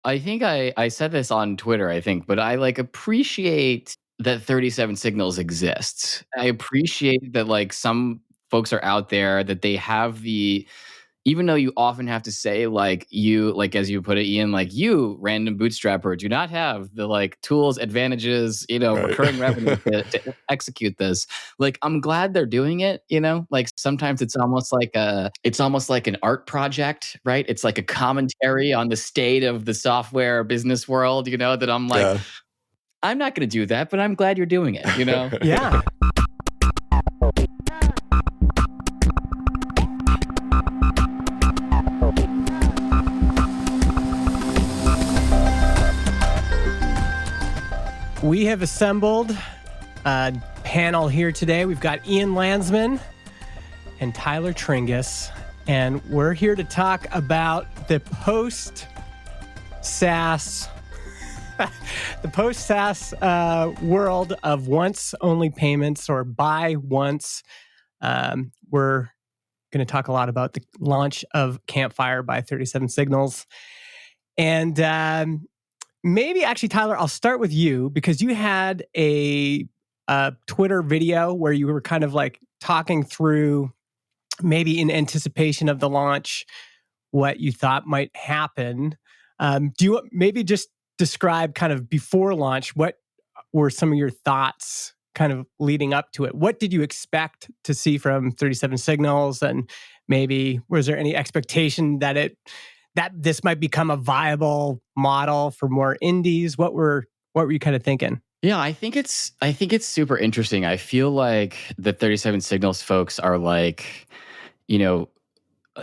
I think I said this on Twitter, I think, but I like appreciate that 37 Signals exists. I appreciate that like some folks are out there that they have the even though you often have to say like you like as you put it Ian like you random bootstrapper do not have the like tools advantages Right. recurring revenue to execute this. Like I'm glad they're doing it. Like sometimes it's almost like an art project, right? It's like a commentary on the state of the software business world, that I'm like, Yeah. I'm not going to do that, but I'm glad you're doing it. Yeah. We have assembled a panel here today. We've got Ian Landsman and Tyler Tringus, and we're here to talk about the post-SaaS world of once-only payments or buy once. We're going to talk a lot about the launch of Campfire by 37 Signals. And maybe actually, Tyler, I'll start with you because you had a Twitter video where you were kind of like talking through maybe in anticipation of the launch, what you thought might happen. Do you maybe just describe kind of before launch, what were some of your thoughts kind of leading up to it? What did you expect to see from 37 Signals? And maybe was there any expectation that this might become a viable model for more indies? What were you kind of thinking? Yeah, I think it's super interesting. I feel like the 37 Signals folks are like,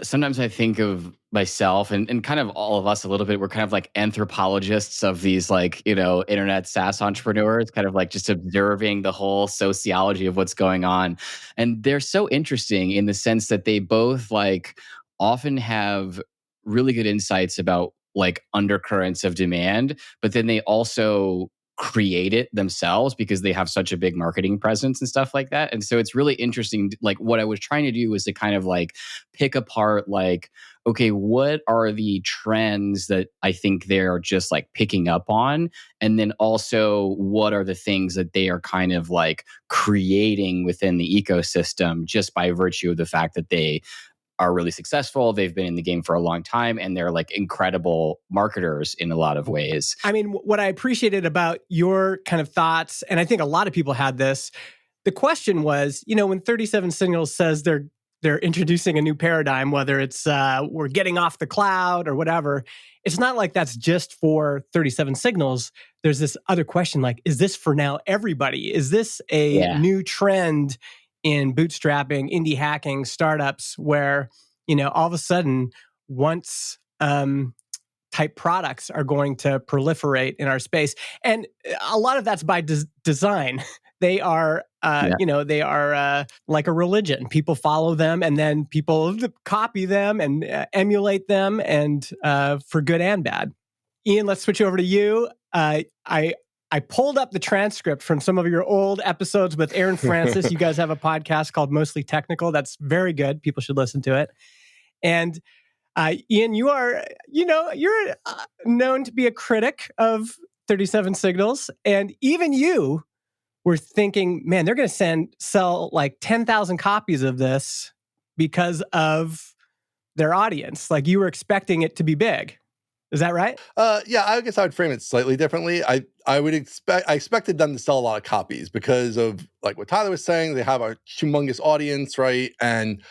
sometimes I think of myself and kind of all of us a little bit. We're kind of like anthropologists of these like, internet SaaS entrepreneurs, kind of like just observing the whole sociology of what's going on. And they're so interesting in the sense that they both like often have really good insights about like undercurrents of demand, but then they also create it themselves because they have such a big marketing presence and stuff like that. And so it's really interesting. Like what I was trying to do was to kind of like pick apart like, okay, what are the trends that I think they're just like picking up on? And then also what are the things that they are kind of like creating within the ecosystem just by virtue of the fact that they are really successful. They've been in the game for a long time and they're like incredible marketers in a lot of ways. I mean, what I appreciated about your kind of thoughts, and I think a lot of people had this, the question was, when 37 Signals says they're introducing a new paradigm, whether it's we're getting off the cloud or whatever, it's not like that's just for 37 Signals. There's this other question like, is this for now everybody? Is this a new trend in bootstrapping, indie hacking, startups where, all of a sudden, once type products are going to proliferate in our space? And a lot of that's by design. They are, they are like a religion. People follow them and then people copy them and emulate them and for good and bad. Ian, let's switch over to you. I pulled up the transcript from some of your old episodes with Aaron Francis. You guys have a podcast called Mostly Technical. That's very good. People should listen to it. And Ian, you're known to be a critic of 37 Signals. And even you were thinking, man, they're going to sell like 10,000 copies of this because of their audience. Like you were expecting it to be big. Is that right? Yeah, I guess I would frame it slightly differently. I expected them to sell a lot of copies because of like what Tyler was saying. They have a humongous audience, right? And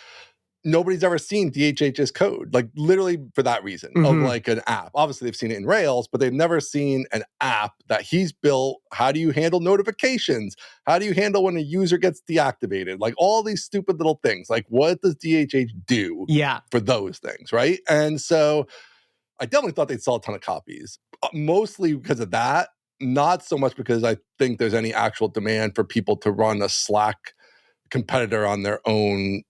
nobody's ever seen DHH's code, like literally for that reason of like an app. Obviously, they've seen it in Rails, but they've never seen an app that he's built. How do you handle notifications? How do you handle when a user gets deactivated? Like all these stupid little things. Like what does DHH do for those things, right? And so I definitely thought they'd sell a ton of copies, mostly because of that. Not so much because I think there's any actual demand for people to run a Slack competitor on their own,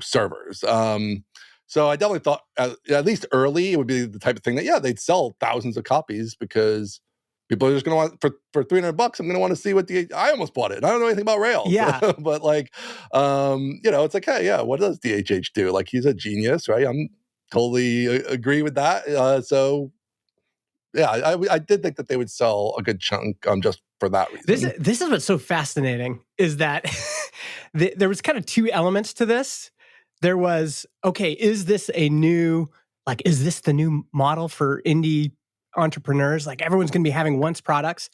servers. So I definitely thought, at least early, it would be the type of thing that, they'd sell thousands of copies because people are just going to want, for $300, I'm going to want to see what I almost bought it. I don't know anything about Rails. Yeah. But like, it's like, hey, what does DHH do? Like, he's a genius, right? I'm totally agree with that. So yeah, I did think that they would sell a good chunk just for that reason. This is what's so fascinating is that there was kind of two elements to this. There was, okay, is this the new model for indie entrepreneurs? Like everyone's going to be having once products.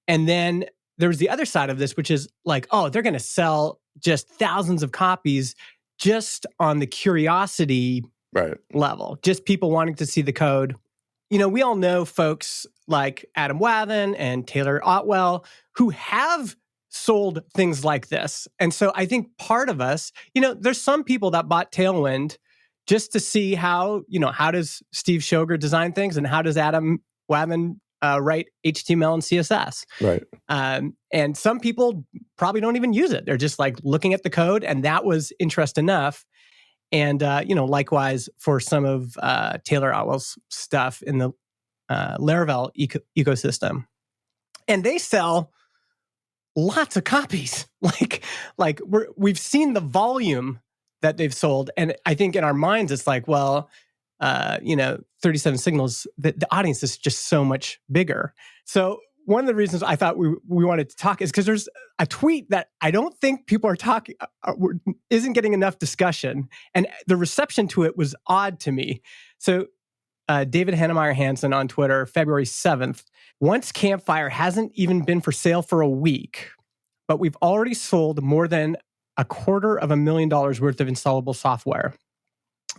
And then there was the other side of this, which is like, oh, they're going to sell just thousands of copies just on the curiosity level, just people wanting to see the code. You know, we all know folks like Adam Wathan and Taylor Otwell who have sold things like this. And so I think part of us, you know, there's some people that bought Tailwind just to see how does Steve Schoger design things and how does Adam Wathan write HTML and CSS. Right. And some people probably don't even use it. They're just like looking at the code, and that was interest enough. And, likewise for some of Taylor Otwell's stuff in the Laravel ecosystem. And they sell lots of copies. We've seen the volume that they've sold. And I think in our minds, it's like, well, 37 Signals, the audience is just so much bigger. So one of the reasons I thought we wanted to talk is because there's a tweet that I don't think people are talking, isn't getting enough discussion. And the reception to it was odd to me. So David Hannemeyer Hansen on Twitter, February 7th, once Campfire hasn't even been for sale for a week, but we've already sold more than $250,000 worth of installable software.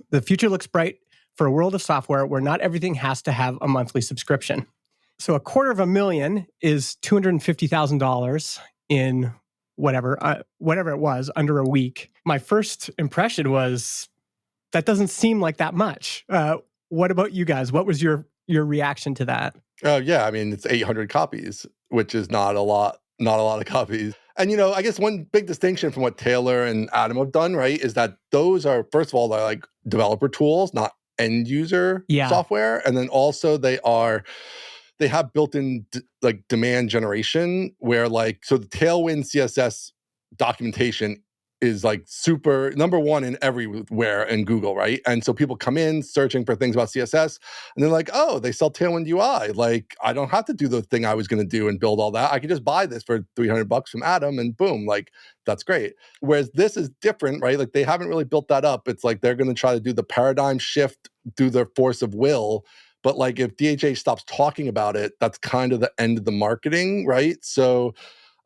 The future looks bright for a world of software where not everything has to have a monthly subscription. So $250,000 is $250,000 in whatever it was, under a week. My first impression was, that doesn't seem like that much. What about you guys? What was your reaction to that? Yeah, I mean, it's 800 copies, which is not a lot of copies. And, I guess one big distinction from what Taylor and Adam have done, right, is that those are, first of all, they're like developer tools, not end user software. And then also they have built-in demand generation where so the Tailwind CSS documentation is super number one in everywhere in Google, right? And so people come in searching for things about CSS and they're like, oh, they sell Tailwind UI. I don't have to do the thing I was going to do and build all that. I can just buy this for $300 from Adam and boom, that's great. Whereas this is different, right? They haven't really built that up. It's they're going to try to do the paradigm shift through their force of will. But if DHH stops talking about it, that's kind of the end of the marketing, right? So,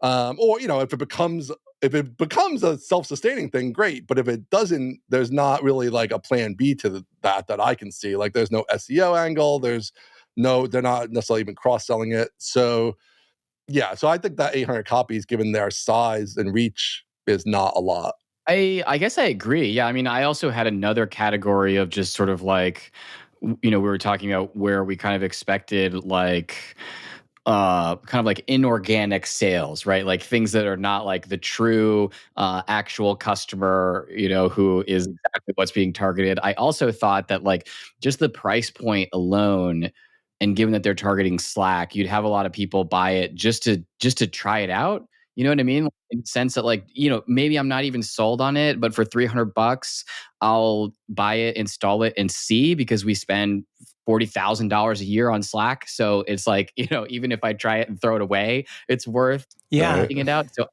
if it becomes a self-sustaining thing, great. But if it doesn't, there's not really a plan B to that I can see. There's no SEO angle. They're not necessarily even cross-selling it. So, yeah. So I think that 800 copies, given their size and reach, is not a lot. I guess I agree. Yeah. I mean, I also had another category of just sort of we were talking about where we kind of expected kind of inorganic sales, right? Things that are not the true actual customer, who is exactly what's being targeted. I also thought that just the price point alone, and given that they're targeting Slack, you'd have a lot of people buy it just to try it out. You know what I mean? In the sense that maybe I'm not even sold on it, but for $300, I'll buy it, install it, and see, because we spend $40,000 a year on Slack. So it's even if I try it and throw it away, it's worth checking it out. So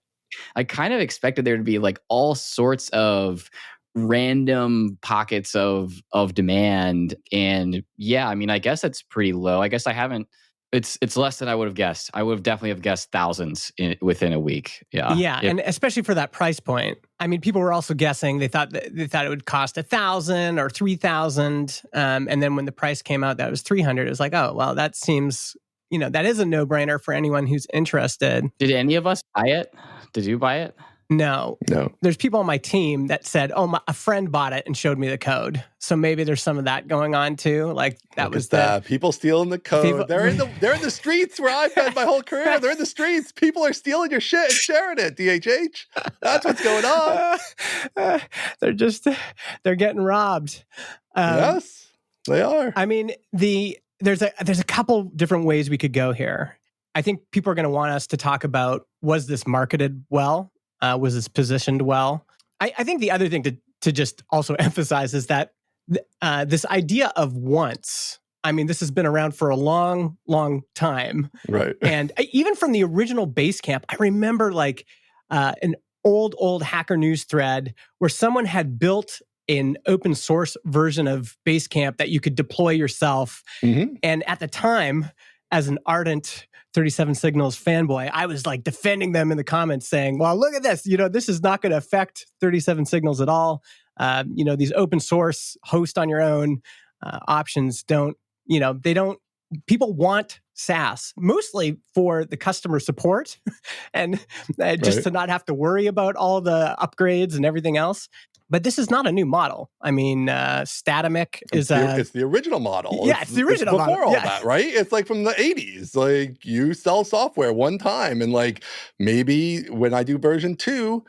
I kind of expected there to be all sorts of random pockets of demand. And yeah, I mean, I guess that's pretty low. I guess I haven't. It's less than I would have guessed. I would have definitely have guessed thousands within a week. Yeah. Yeah, and especially for that price point. I mean, people were also guessing. They thought it would cost $1,000 or $3,000, and then when the price came out, that was $300. It was oh well, that seems that is a no-brainer for anyone who's interested. Did any of us buy it? Did you buy it? No. There's people on my team that said, "Oh, a friend bought it and showed me the code." So maybe there's some of that going on too. People stealing the code. They're in the streets where I've been my whole career. They're in the streets. People are stealing your shit and sharing it. DHH. That's what's going on. They're getting robbed. Yes, they are. I mean, there's a couple different ways we could go here. I think people are going to want us to talk about, was this marketed well? Was this positioned well? I think the other thing to just also emphasize is that this idea of once I mean, this has been around for a long, long time. Right. And even from the original Basecamp, I remember like an old Hacker News thread where someone had built an open source version of Basecamp that you could deploy yourself. Mm-hmm. And at the time, as an ardent 37 Signals fanboy, I was like defending them in the comments saying, well, look at this. This is not going to affect 37 Signals at all. These open source host on your own options people want SaaS mostly for the customer support and just to not have to worry about all the upgrades and everything else. But this is not a new model. I mean, Statamic is it's the original model. Yeah, it's the original model. Before all that, right? It's like from the 80s. Like you sell software one time and like maybe when I do version 2,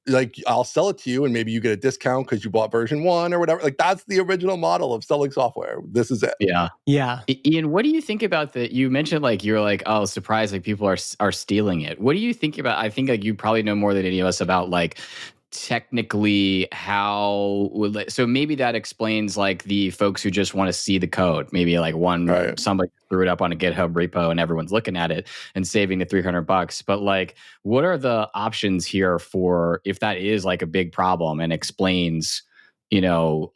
like I'll sell it to you and maybe you get a discount because you bought version 1 or whatever. Like that's the original model of selling software. This is it. Yeah. Ian, what do you think about that? You mentioned like you're like, oh, surprised like people are stealing it. What do you think about? I think like you probably know more than any of us about like technically so maybe that explains like the folks who just want to see the code. Maybe like somebody threw it up on a GitHub repo and everyone's looking at it and saving the $300. But like, what are the options here for if that is like a big problem and explains, a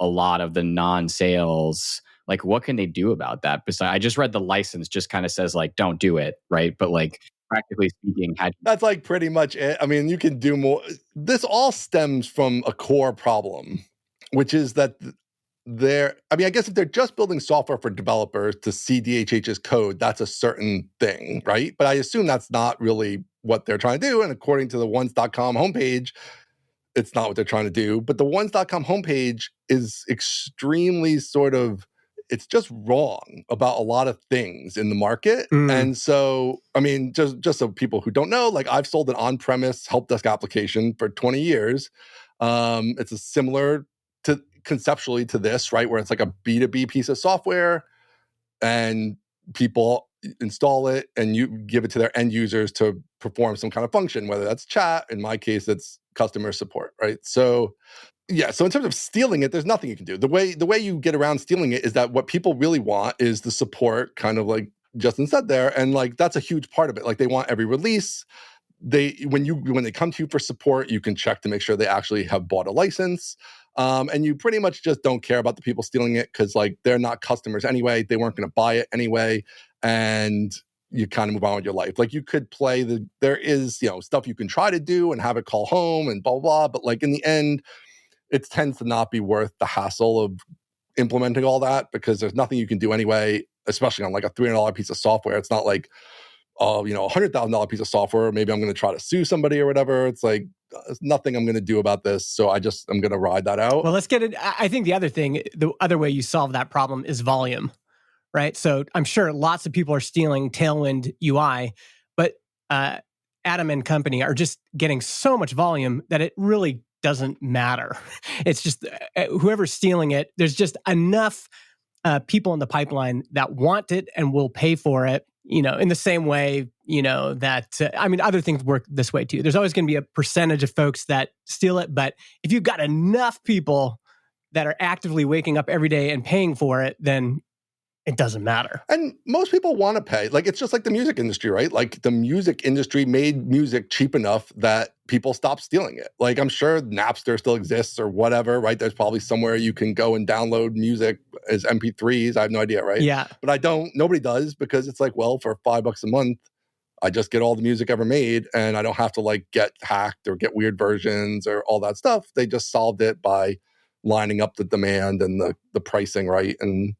lot of the non-sales? Like, what can they do about that? Besides, I just read the license just kind of says like, don't do it, right? But like, practically speaking, that's like pretty much it. I mean, you can do more. This all stems from a core problem, which is that I guess if they're just building software for developers to see DHH's code, that's a certain thing, right? But I assume that's not really what they're trying to do. And according to the ones.com homepage, it's not what they're trying to do. But the ones.com homepage is extremely it's just wrong about a lot of things in the market. And so, I mean, just so people who don't know, like I've sold an on-premise help desk application for 20 years. It's a similar conceptually to this, right? Where it's like a B2B piece of software and people install it and you give it to their end users to perform some kind of function, whether that's chat. In my case, it's customer support, right? So yeah, so in terms of stealing it, there's nothing you can do. The way you get around stealing it is that what people really want is the support, kind of like Justin said there, and like that's a huge part of it. Like they want every release. When they come to you for support, you can check to make sure they actually have bought a license. And you pretty much just don't care about the people stealing it because like they're not customers anyway. They weren't going to buy it anyway. And you kind of move on with your life. Like you could there is, stuff you can try to do and have it call home and blah, blah, blah. But like in the end, it tends to not be worth the hassle of implementing all that because there's nothing you can do anyway, especially on like a $300 piece of software. It's not like, a $100,000 piece of software. Maybe I'm going to try to sue somebody or whatever. It's like, there's nothing I'm going to do about this. So I'm going to ride that out. Well, let's get it. I think the other way you solve that problem is volume, right? So I'm sure lots of people are stealing Tailwind UI, but Adam and company are just getting so much volume that it really doesn't matter. It's just whoever's stealing it, there's just enough people in the pipeline that want it and will pay for it, in the same way, that, other things work this way too. There's always going to be a percentage of folks that steal it. But if you've got enough people that are actively waking up every day and paying for it, then it doesn't matter. And most people want to pay. Like, it's just like the music industry, right? Like, the music industry made music cheap enough that people stopped stealing it. Like, I'm sure Napster still exists or whatever, right? There's probably somewhere you can go and download music as MP3s. I have no idea, right? Yeah. But nobody does because it's like, well, for $5 a month, I just get all the music ever made and I don't have to like get hacked or get weird versions or all that stuff. They just solved it by lining up the demand and the pricing, right? And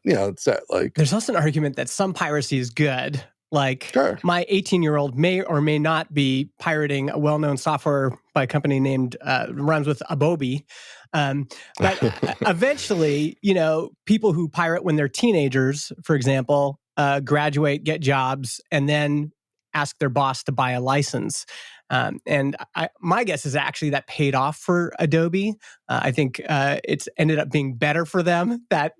that's it. Like, there's also an argument that some piracy is good. Like, sure. My 18-year-old may or may not be pirating a well-known software by a company named runs with Adobe. But eventually, people who pirate when they're teenagers, for example, graduate, get jobs, and then ask their boss to buy a license. And my guess is actually that paid off for Adobe. I think it's ended up being better for them that,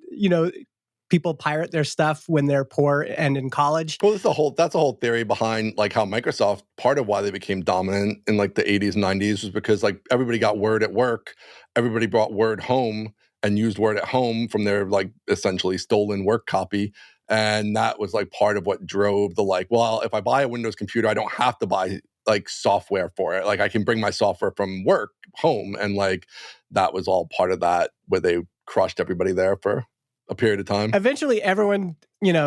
people pirate their stuff when they're poor and in college. Well, that's a whole theory behind like how Microsoft, part of why they became dominant in like the 80s and 90s was because like everybody got Word at work, everybody brought Word home, and used Word at home from their like essentially stolen work copy. And that was like part of what drove the like, well, if I buy a Windows computer, I don't have to buy like software for it. Like I can bring my software from work home. And like that was all part of that where they crushed everybody there for a period of time. Eventually, everyone,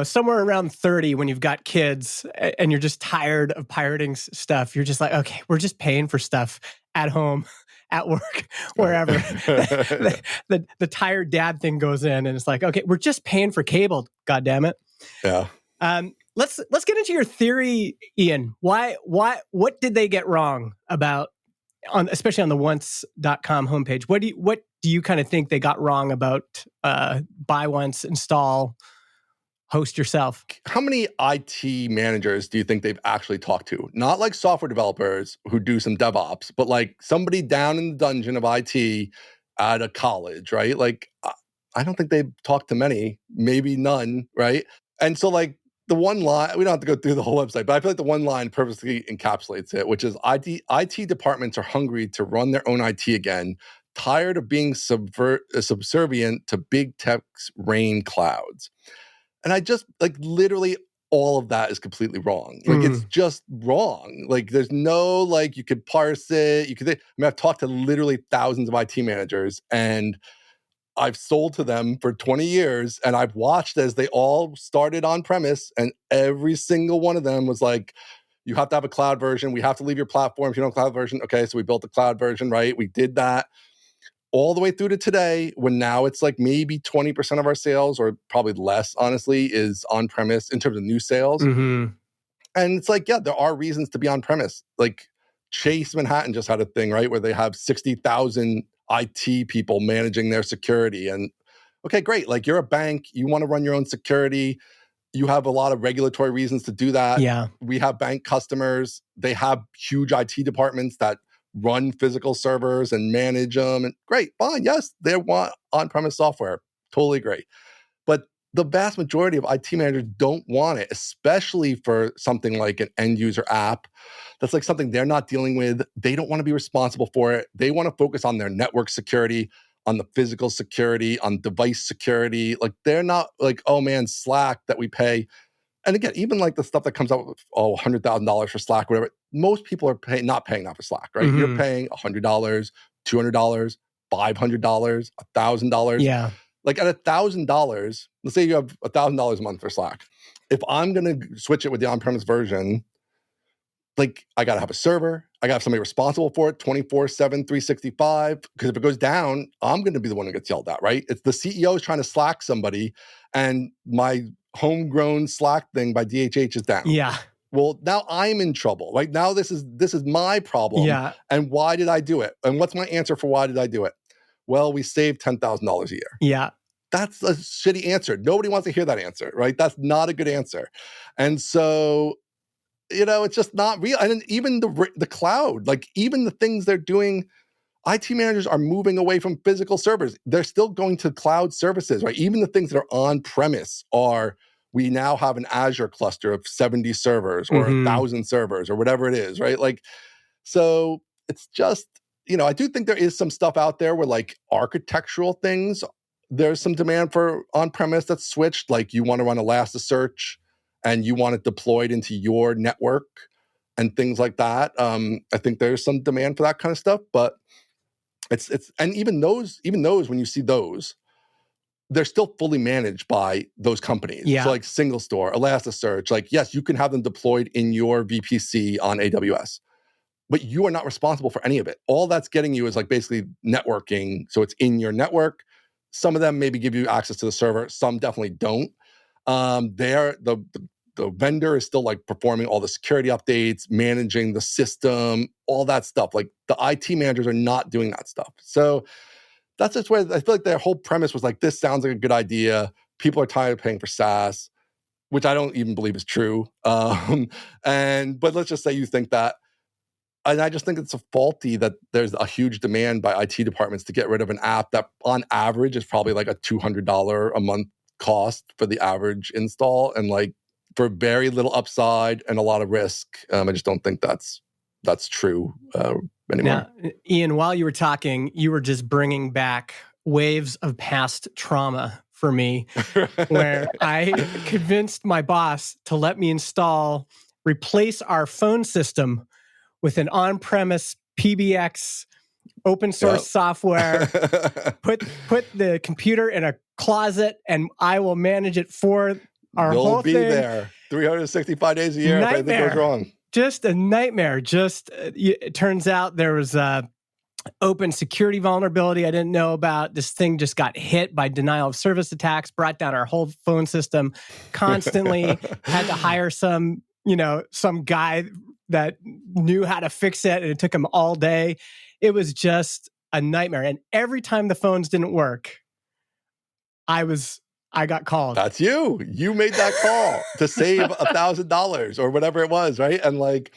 somewhere around 30, when you've got kids and you're just tired of pirating stuff, you're just like, okay, we're just paying for stuff at home, at work, wherever. the tired dad thing goes in, and it's like, okay, we're just paying for cable. God damn it. Yeah. Let's get into your theory, Ian. What did they get wrong about, especially on the once.com homepage? What do you kind of think they got wrong about buy once, install, host yourself? How many IT managers do you think they've actually talked to? Not like software developers who do some DevOps, but like somebody down in the dungeon of IT at a college, right? Like, I don't think they've talked to many, maybe none, right? And so like the one line, we don't have to go through the whole website, but I feel like the one line purposely encapsulates it, which is IT departments are hungry to run their own IT again, tired of being subservient to big tech's rain clouds. And I just like literally all of that is completely wrong. Like it's just wrong. Like there's no like you could parse it. I've talked to literally thousands of IT managers and I've sold to them for 20 years and I've watched as they all started on premise and every single one of them was like, you have to have a cloud version. We have to leave your platform if you don't have a cloud version. Okay, so we built the cloud version, right? We did that all the way through to today when now it's like maybe 20% of our sales or probably less, honestly, is on premise in terms of new sales. Mm-hmm. And it's like, yeah, there are reasons to be on premise. Like Chase Manhattan just had a thing, right? Where they have 60,000 IT people managing their security. And okay, great. Like you're a bank, you want to run your own security. You have a lot of regulatory reasons to do that. Yeah. We have bank customers. They have huge IT departments that run physical servers and manage them. And great, fine. Yes, they want on-premise software. Totally great. But the vast majority of IT managers don't want it, especially for something like an end user app. That's like something they're not dealing with. They don't want to be responsible for it. They want to focus on their network security, on the physical security, on device security. Like they're not like, oh man, Slack that we pay. And again, even like the stuff that comes out with, $100,000 for Slack, whatever, most people are not paying that for Slack, right? Mm-hmm. You're paying $100, $200, $500, $1,000. Yeah. Like at $1,000, let's say you have $1,000 a month for Slack. If I'm going to switch it with the on-premise version, like I got to have a server. I got to have somebody responsible for it 24/7, 365. Because if it goes down, I'm going to be the one who gets yelled at, right? It's the CEO is trying to Slack somebody and my homegrown Slack thing by DHH is down. Yeah. Well, now I'm in trouble. Right now, this is my problem. Yeah. And why did I do it? And what's my answer for why did I do it? Well, we saved $10,000 a year. Yeah. That's a shitty answer. Nobody wants to hear that answer, right? That's not a good answer. And so, it's just not real. And even the cloud, like even the things they're doing, IT managers are moving away from physical servers. They're still going to cloud services, right? Even the things that are on premise we now have an Azure cluster of 70 servers or 1,000 servers or whatever it is, right? Like, so it's just, I do think there is some stuff out there where like architectural things, there's some demand for on-premise that's switched. Like you want to run Elasticsearch and you want it deployed into your network and things like that. I think there's some demand for that kind of stuff, but it's and even those when you see those, they're still fully managed by those companies. Yeah. So like Single Store, Elasticsearch, like yes, you can have them deployed in your VPC on AWS, but you are not responsible for any of it. All that's getting you is like basically networking. So it's in your network. Some of them maybe give you access to the server. Some definitely don't. The vendor is still like performing all the security updates, managing the system, all that stuff. Like the IT managers are not doing that stuff. So that's just where I feel like their whole premise was like, this sounds like a good idea. People are tired of paying for SaaS, which I don't even believe is true. But let's just say you think that. And I just think it's faulty that there's a huge demand by IT departments to get rid of an app that on average is probably like a $200 a month cost for the average install. And like for very little upside and a lot of risk. I just don't think that's true anymore. Now, Ian, while you were talking, you were just bringing back waves of past trauma for me, where I convinced my boss to let me replace our phone system with an on-premise PBX open source software, put the computer in a closet, and I will manage it for our You'll whole be thing. there 365 days a year if anything goes wrong. Just a nightmare. It turns out there was a open security vulnerability I didn't know about. This thing just got hit by denial of service attacks, brought down our whole phone system constantly, had to hire some guy that knew how to fix it, and it took him all day. It was just a nightmare. And every time the phones didn't work, I got called. That's you. You made that call to save $1,000 or whatever it was, right? And like,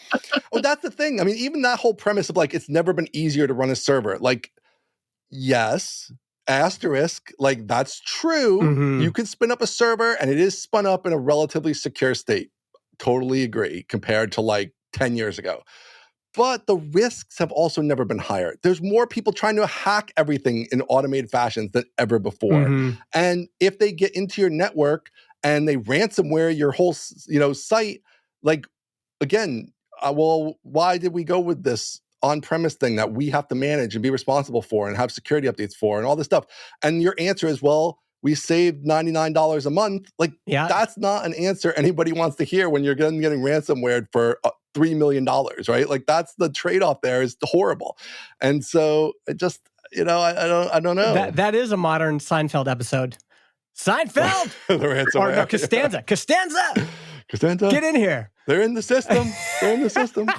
that's the thing. I mean, even that whole premise of like, it's never been easier to run a server. Like, yes, asterisk, like that's true. Mm-hmm. You can spin up a server and it is spun up in a relatively secure state. Totally agree compared to like 10 years ago. But the risks have also never been higher. There's more people trying to hack everything in automated fashions than ever before. Mm-hmm. And if they get into your network and they ransomware your whole, site, like, again, well, why did we go with this on-premise thing that we have to manage and be responsible for and have security updates for and all this stuff? And your answer is, well, we saved $99 a month. Like, that's not an answer anybody wants to hear when you're getting ransomwared for $3 million, right? Like, that's the trade-off there is horrible. And so it just, I don't know. That is a modern Seinfeld episode. Seinfeld! The ransomware. Or no, Costanza. Costanza! Get in here. They're in the system. They're in the system.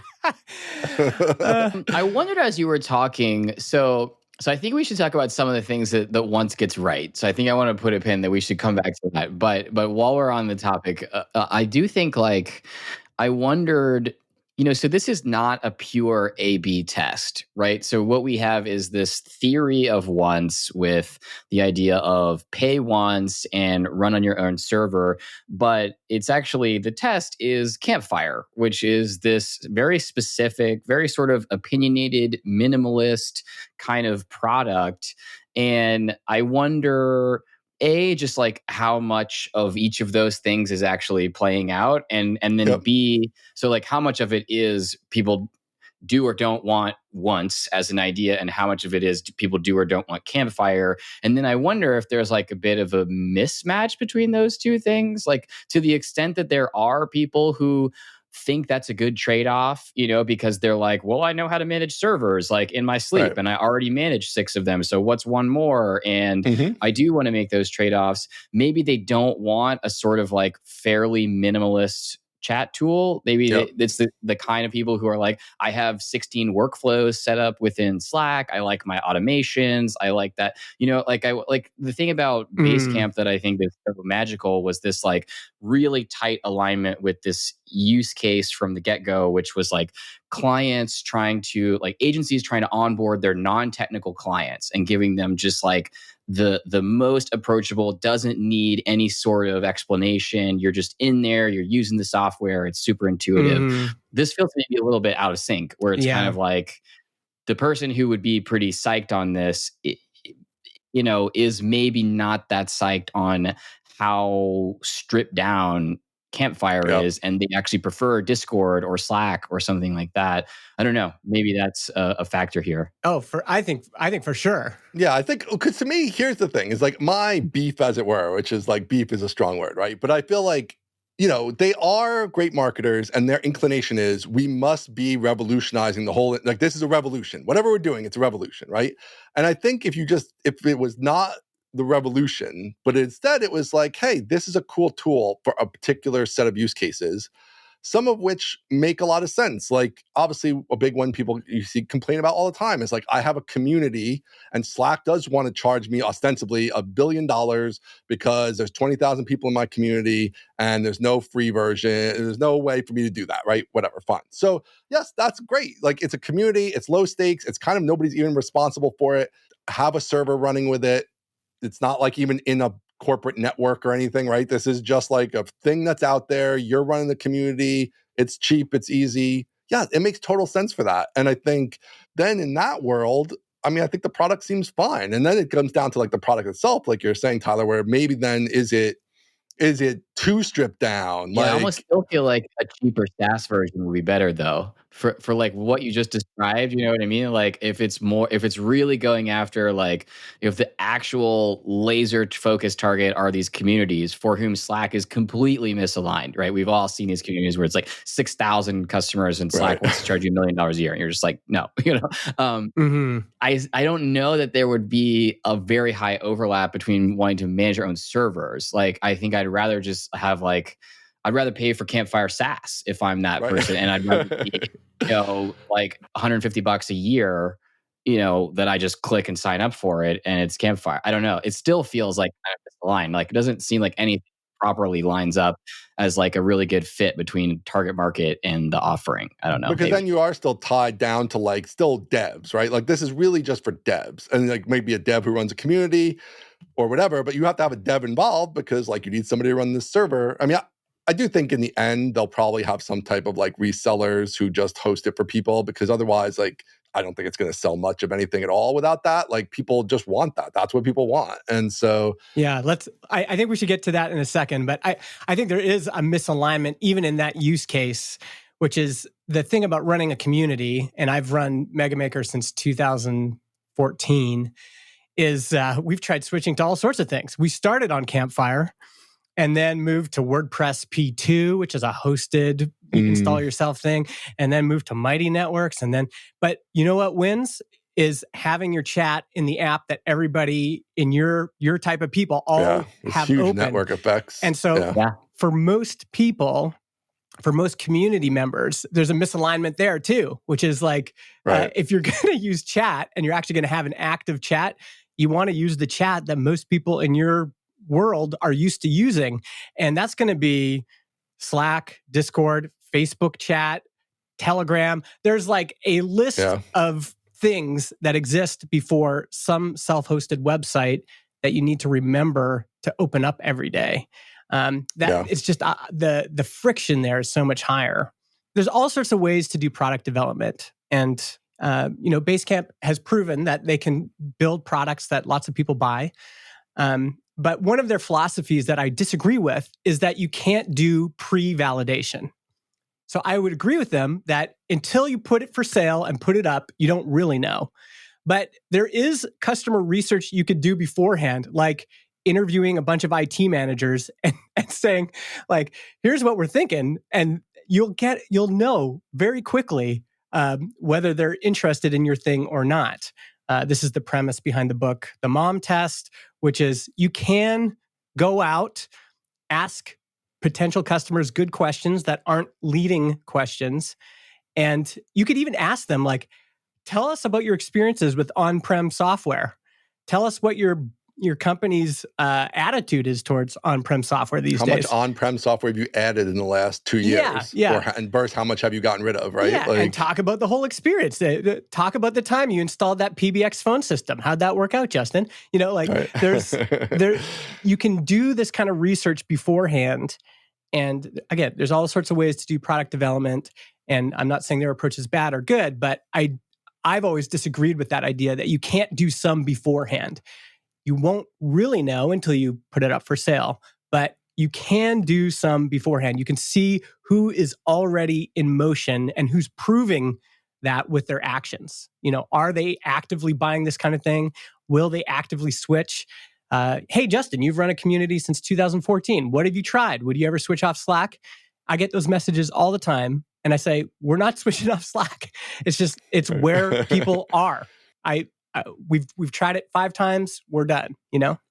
I wondered as you were talking, so I think we should talk about some of the things that once gets right. So I think I want to put a pin that we should come back to that. But while we're on the topic, I do think I wondered, so this is not a pure A/B test, right? So what we have is this theory of once with the idea of pay once and run on your own server. But it's actually, the test is Campfire, which is this very specific, very sort of opinionated, minimalist kind of product. And I wonder, just like how much of each of those things is actually playing out, and then B, so like how much of it is people do or don't want once as an idea, and how much of it is people do or don't want Campfire. And then I wonder if there's like a bit of a mismatch between those two things, like to the extent that there are people who think that's a good trade-off, because they're like, well, I know how to manage servers like in my sleep, and I already manage 6 of them. So what's one more? And I do want to make those trade-offs. Maybe they don't want a sort of like fairly minimalist chat tool. Maybe it's the kind of people who are like, I have 16 workflows set up within Slack. I like my automations. I like that. I like the thing about Basecamp that I think is so magical was this like really tight alignment with this use case from the get-go, which was like clients agencies trying to onboard their non-technical clients and giving them just like the most approachable, doesn't need any sort of explanation. You're just in there, you're using the software, it's super intuitive. This feels maybe a little bit out of sync, where it's kind of like the person who would be pretty psyched on this, is maybe not that psyched on how stripped down Campfire is, and they actually prefer Discord or Slack or something like that. I don't know. Maybe that's a factor here. Oh, I think for sure. Yeah, I think, because to me, here's the thing, is like my beef, as it were, which is like, beef is a strong word, right? But I feel like, they are great marketers, and their inclination is we must be revolutionizing the whole, like this is a revolution. Whatever we're doing, it's a revolution, right? And I think if it was not the revolution, but instead it was like, hey, this is a cool tool for a particular set of use cases, some of which make a lot of sense. Like, obviously, a big one people you see complain about all the time is like, I have a community and Slack does want to charge me ostensibly $1 billion because there's 20,000 people in my community and there's no free version. There's no way for me to do that, right? Whatever, fine. So yes, that's great. Like, it's a community, it's low stakes, it's kind of nobody's even responsible for it. Have a server running with it. It's not like even in a corporate network or anything, right? This is just like a thing that's out there. You're running the community. It's cheap. It's easy. Yeah, it makes total sense for that. And I think then in that world, I mean, I think the product seems fine. And then it comes down to like the product itself, like you're saying, Tyler, where maybe then is it too stripped down? Yeah, I almost Like, still feel like a cheaper SaaS version would be better though. For like what you just described, you know what I mean? Like if it's really going after like if the actual laser focused target are these communities for whom Slack is completely misaligned, right? We've all seen these communities where it's like 6,000 customers and Slack right. wants to charge you $1 million a year, and you're just like, no, you know. I don't know that there would be a very high overlap between wanting to manage your own servers. Like I think I'd rather just have like I'd rather pay for Campfire SaaS if I'm that Right. person, and I'd rather be, like $150 a year, that I just click and sign up for it, and it's Campfire. I don't know. It still feels like kind of misaligned. Like it doesn't seem like anything properly lines up as like a really good fit between target market and the offering. I don't know. Because Maybe. then you are still tied down to like still devs, right? Like this is really just for devs, and like maybe a dev who runs a community or whatever, but you have to have a dev involved because like you need somebody to run this server. I mean, I do think in the end, they'll probably have some type of like resellers who just host it for people, because otherwise, like, I don't think it's going to sell much of anything at all without that. Like people just want that. That's what people want. And so, yeah, I think we should get to that in a second, but I think there is a misalignment even in that use case, which is the thing about running a community. And I've run MegaMaker since 2014 is we've tried switching to all sorts of things. We started on Campfire and then moved to WordPress P2, which is a hosted install yourself thing, and then moved to Mighty Networks. But you know what wins is having your chat in the app that everybody in your type of people all have huge open. network effects. And so for most people, for most community members, there's a misalignment there too, which is like, if you're going to use chat and you're actually going to have an active chat, you want to use the chat that most people in your world are used to using. And that's going to be Slack, Discord, Facebook chat, Telegram. There's like a list of things that exist before some self-hosted website that you need to remember to open up every day. It's just the friction there is so much higher. There's all sorts of ways to do product development, and Basecamp has proven that they can build products that lots of people buy. But one of their philosophies that I disagree with is that you can't do pre-validation. So I would agree with them that until you put it for sale and put it up, you don't really know. But there is customer research you could do beforehand, like interviewing a bunch of IT managers and saying, like, here's what we're thinking. And you'll know very quickly whether they're interested in your thing or not. This is the premise behind the book, The Mom Test, which is you can go out, ask potential customers good questions that aren't leading questions. And you could even ask them, like, tell us about your experiences with on-prem software. Tell us what your company's attitude is towards on-prem software these days. How much on-prem software have you added in the last 2 years? And versus how much have you gotten rid of, right? Yeah, and talk about the whole experience. Talk about the time you installed that PBX phone system. How'd that work out, Justin? There's you can do this kind of research beforehand. And again, there's all sorts of ways to do product development. And I'm not saying their approach is bad or good, but I've always disagreed with that idea that you can't do some beforehand. You won't really know until you put it up for sale, but you can do some beforehand. You can see who is already in motion and who's proving that with their actions. Are they actively buying this kind of thing? Will they actively switch? Hey, Justin, you've run a community since 2014. What have you tried? Would you ever switch off Slack? I get those messages all the time. And I say, we're not switching off Slack. It's where people are. We've tried it 5 times. We're done.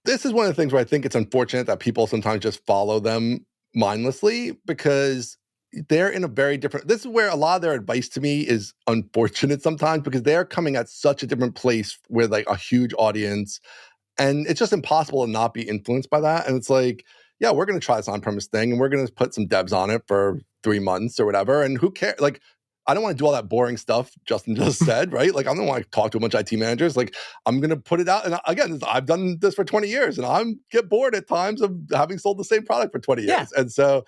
This is one of the things where I think it's unfortunate that people sometimes just follow them mindlessly, because they're in a very different. This is where a lot of their advice to me is unfortunate sometimes, because they're coming at such a different place with like a huge audience, and it's just impossible to not be influenced by that. And it's like, yeah, we're going to try this on-premise thing, and we're going to put some devs on it for 3 months or whatever. And who cares? Like, I don't want to do all that boring stuff Justin just said, right? Like, I don't want to talk to a bunch of IT managers. Like, I'm going to put it out. And again, I've done this for 20 years, and I get bored at times of having sold the same product for 20 years. Yeah. And so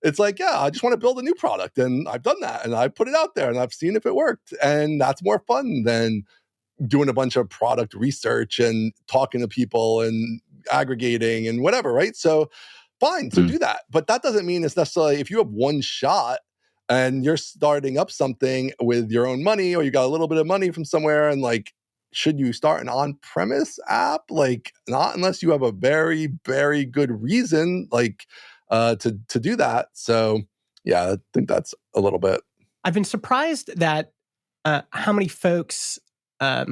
it's like, yeah, I just want to build a new product. And I've done that, and I put it out there, and I've seen if it worked. And that's more fun than doing a bunch of product research and talking to people and aggregating and whatever, right? So fine, so do that. But that doesn't mean it's necessarily, if you have one shot and you're starting up something with your own money, or you got a little bit of money from somewhere, and like, should you start an on-premise app? Like, not unless you have a very, very good reason, like, to do that. So yeah, I think that's a little bit. I've been surprised that how many folks, at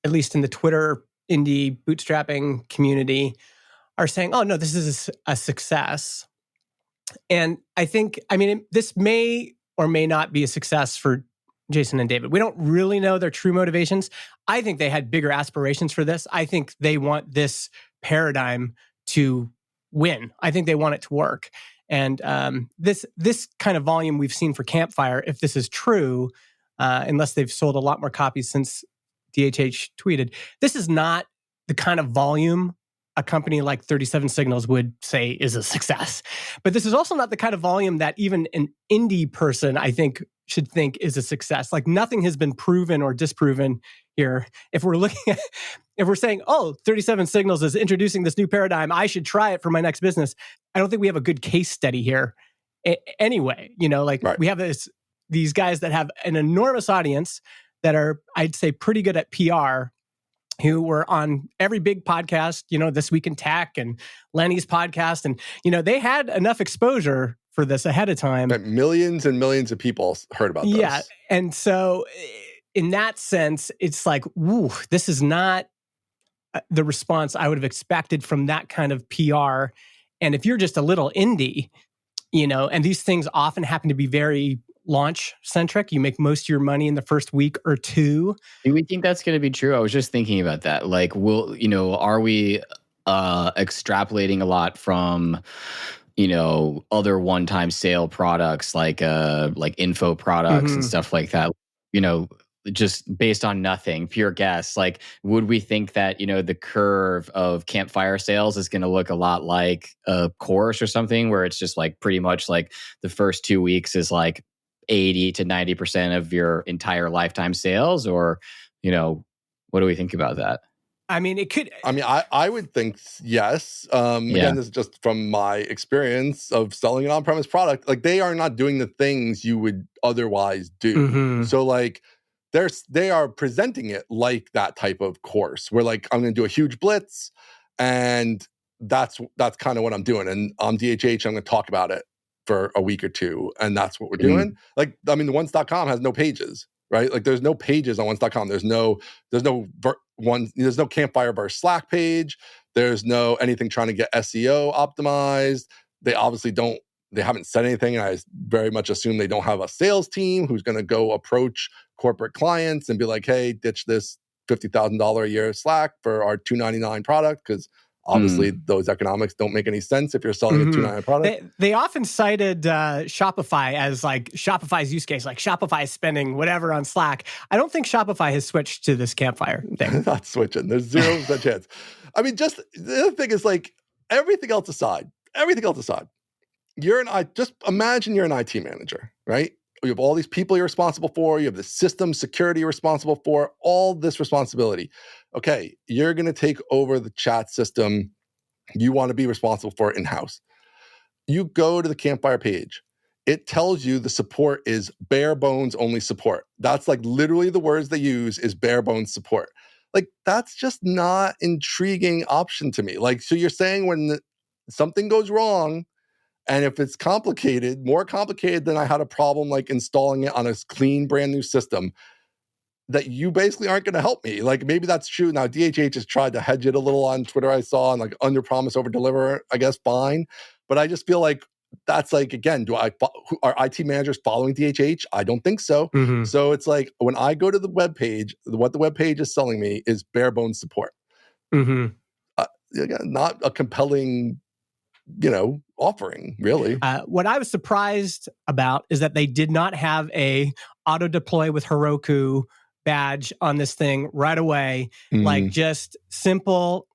least in the Twitter indie bootstrapping community, are saying, "Oh no, this is a success." And I think, this may or may not be a success for Jason and David. We don't really know their true motivations. I think they had bigger aspirations for this. I think they want this paradigm to win. I think they want it to work. And this kind of volume we've seen for Campfire, if this is true, unless they've sold a lot more copies since DHH tweeted, this is not the kind of volume a company like 37 Signals would say is a success. But this is also not the kind of volume that even an indie person, I think, should think is a success. Like, nothing has been proven or disproven here. If we're looking at, if we're saying, oh, 37 Signals is introducing this new paradigm, I should try it for my next business, I don't think we have a good case study here. Anyway, Right. We have these guys that have an enormous audience that are, I'd say, pretty good at PR, who were on every big podcast, This Week in Tech and Lenny's podcast. And, they had enough exposure for this ahead of time. But millions and millions of people heard about this. Yeah. And so in that sense, it's like, woo, this is not the response I would have expected from that kind of PR. And if you're just a little indie, and these things often happen to be very launch centric, you make most of your money in the first week or two. Do we think that's going to be true? I was just thinking about that. Like, are we extrapolating a lot from, other one-time sale products like info products and stuff like that? Just based on nothing, pure guess. Like, would we think that, the curve of Campfire sales is going to look a lot like a course or something, where it's just like pretty much like the first 2 weeks is like 80 to 90% of your entire lifetime sales? Or, what do we think about that? It could. I would think yes. Again, this is just from my experience of selling an on-premise product. Like, they are not doing the things you would otherwise do. Mm-hmm. So like, they are presenting it like that type of course, where like, I'm going to do a huge blitz, and that's kind of what I'm doing. And I'm DHH, I'm going to talk about it for a week or two, and that's what we're doing. Like, the once.com has no pages, right? Like, there's no pages on once.com. There's no Campfire versus Slack page. There's no anything trying to get SEO optimized. They obviously they haven't said anything, and I very much assume they don't have a sales team who's going to go approach corporate clients and be like, hey, ditch this $50,000 a year Slack for our $299 product, because obviously those economics don't make any sense if you're selling a $299 product. They often cited Shopify as like Shopify's use case, like Shopify is spending whatever on Slack. I don't think Shopify has switched to this Campfire thing. Not switching. There's 0% chance. Just the other thing is, like, everything else aside, just imagine you're an IT manager, right? You have all these people you're responsible for. You have the system security you're responsible for, all this responsibility. Okay, you're going to take over the chat system. You want to be responsible for it in-house. You go to the Campfire page. It tells you the support is bare bones only support. That's like literally the words they use is bare bones support. Like, that's just not intriguing option to me. Like, so you're saying when something goes wrong, and if it's complicated, more complicated than I had a problem like installing it on a clean, brand new system, that you basically aren't going to help me. Like, maybe that's true. Now, DHH has tried to hedge it a little on Twitter, I saw, and like under promise, over deliver, I guess, fine. But I just feel like that's like, again, are IT managers following DHH? I don't think so. So it's like, when I go to the web page, what the web page is selling me is bare bones support. Again, not a compelling offering, really. What I was surprised about is that they did not have a auto deploy with Heroku badge on this thing right away. Like, just simple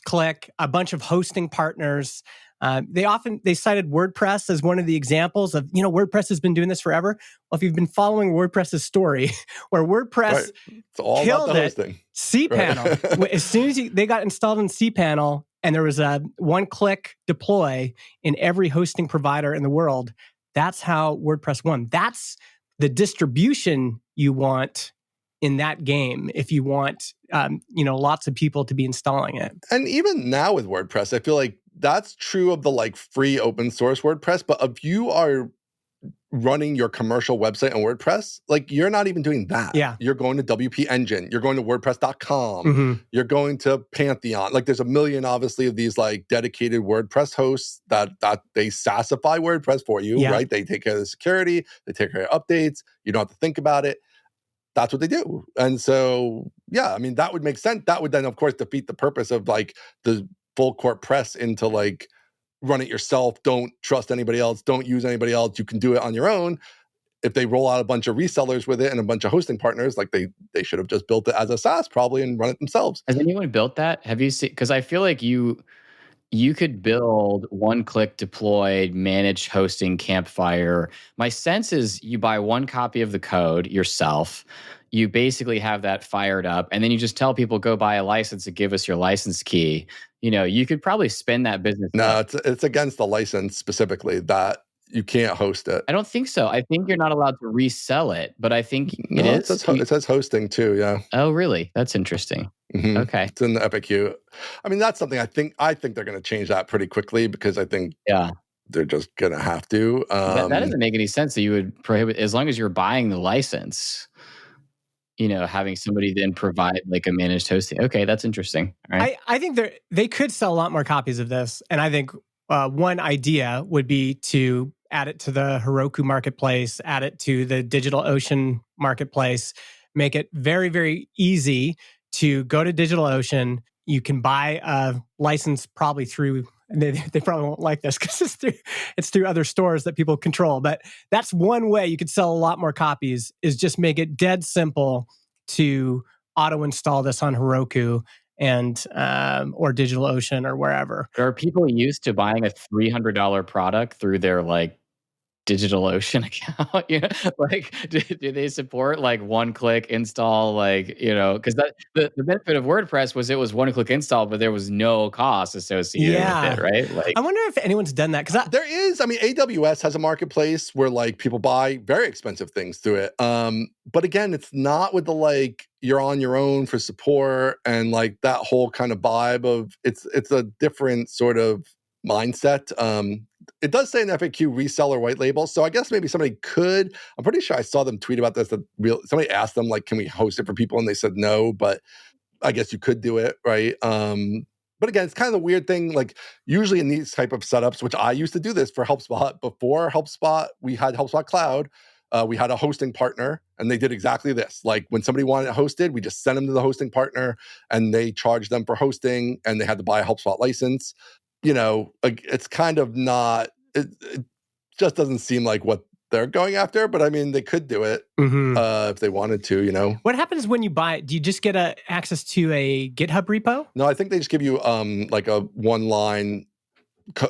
click, a bunch of hosting partners. They cited WordPress as one of the examples of, WordPress has been doing this forever. Well, if you've been following WordPress's story, where WordPress It's all killed about the it, hosting. cPanel. Right. As soon as they got installed in cPanel, and there was a one-click deploy in every hosting provider in the world, that's how WordPress won. That's the distribution you want in that game if you want lots of people to be installing it. And even now with WordPress, I feel like that's true of the like free open source WordPress. But if you are running your commercial website on WordPress, like you're not even doing that. Yeah. You're going to WP Engine, you're going to WordPress.com, Mm-hmm. you're going to Pantheon. Like there's a million, obviously, of these like dedicated WordPress hosts that they SaaSify WordPress for you, right? They take care of the security, they take care of updates. You don't have to think about it. That's what they do. And so, yeah, I mean, that would make sense. That would then, of course, defeat the purpose of like the full court press into like run it yourself. Don't trust anybody else. Don't use anybody else. You can do it on your own. If they roll out a bunch of resellers with it and a bunch of hosting partners, like they should have just built it as a SaaS probably and run it themselves. Has anyone built that? Have you seen? Because I feel like you could build one-click deployed managed hosting Campfire. My sense is you buy one copy of the code yourself. You basically have that fired up, and then you just tell people, go buy a license and give us your license key. You could probably spin that business up. It's against the license specifically that you can't host it. I don't think so. I think you're not allowed to resell it, but I think it is. It says hosting too, yeah. Oh, really? That's interesting. Mm-hmm. Okay. It's in the FAQ. I mean, that's something I think they're going to change that pretty quickly because I think they're just going to have to. That doesn't make any sense that you would prohibit, as long as you're buying the license, having somebody then provide like a managed hosting. Okay, that's interesting. All right. I think they could sell a lot more copies of this. And I think one idea would be to add it to the Heroku marketplace, add it to the DigitalOcean marketplace, make it very, very easy to go to DigitalOcean. You can buy a license probably through, they probably won't like this because it's through other stores that people control. But that's one way you could sell a lot more copies, is just make it dead simple to auto install this on Heroku and or DigitalOcean or wherever. Are people used to buying a $300 product through their like DigitalOcean account? Like do they support like one-click install? Like because the benefit of WordPress was it was one-click install, but there was no cost associated with it, right? Like, I wonder if anyone's done that because there is. I mean, AWS has a marketplace where like people buy very expensive things through it. But again, it's not with the like you're on your own for support and like that whole kind of vibe of it's a different sort of mindset. It does say an FAQ reseller white label, so I guess maybe somebody could. I'm pretty sure I saw them tweet about this. Somebody asked them like, "Can we host it for people?" And they said no, but I guess you could do it, right? But again, it's kind of a weird thing. Like usually in these type of setups, which I used to do this for HelpSpot. Before HelpSpot, we had HelpSpot Cloud. We had a hosting partner, and they did exactly this. Like when somebody wanted it hosted, we just sent them to the hosting partner, and they charged them for hosting, and they had to buy a HelpSpot license. It's kind of not, it just doesn't seem like what they're going after, but I mean, they could do it if they wanted to, What happens when you buy it? Do you just get access to a GitHub repo? No, I think they just give you like a one line,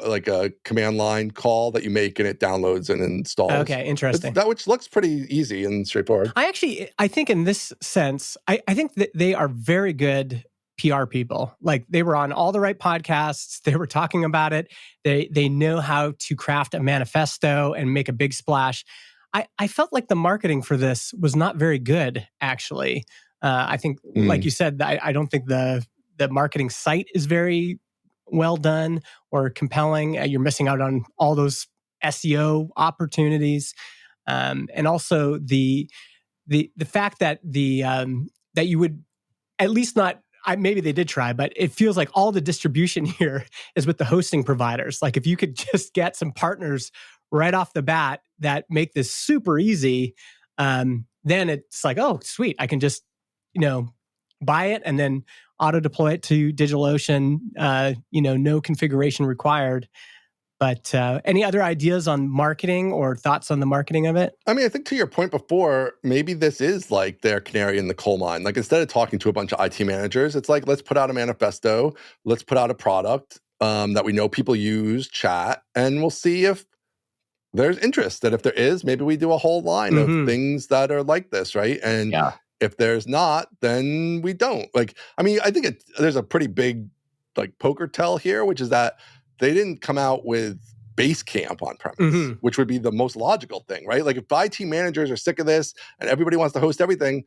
like a command line call that you make and it downloads and installs. Okay, interesting. Which looks pretty easy and straightforward. I think in this sense, I think that they are very good PR people. Like they were on all the right podcasts. They were talking about it. They know how to craft a manifesto and make a big splash. I felt like the marketing for this was not very good, actually. I think, like you said, I don't think the marketing site is very well done or compelling. You're missing out on all those SEO opportunities, and also the fact that that you would at least not. Maybe they did try, but it feels like all the distribution here is with the hosting providers. Like if you could just get some partners right off the bat that make this super easy, then it's like, oh, sweet. I can just, buy it and then auto deploy it to DigitalOcean, no configuration required. But any other ideas on marketing or thoughts on the marketing of it? I mean, I think to your point before, maybe this is like their canary in the coal mine. Like instead of talking to a bunch of IT managers, it's like, let's put out a manifesto, let's put out a product. that we know people use chat, and we'll see if there's interest. That if there is, maybe we do a whole line of things that are like this, right? And if there's not, then we don't. Like, I mean, I think there's a pretty big like poker tell here, which is that they didn't come out with Basecamp on premise, which would be the most logical thing, right? Like if IT managers are sick of this and everybody wants to host everything,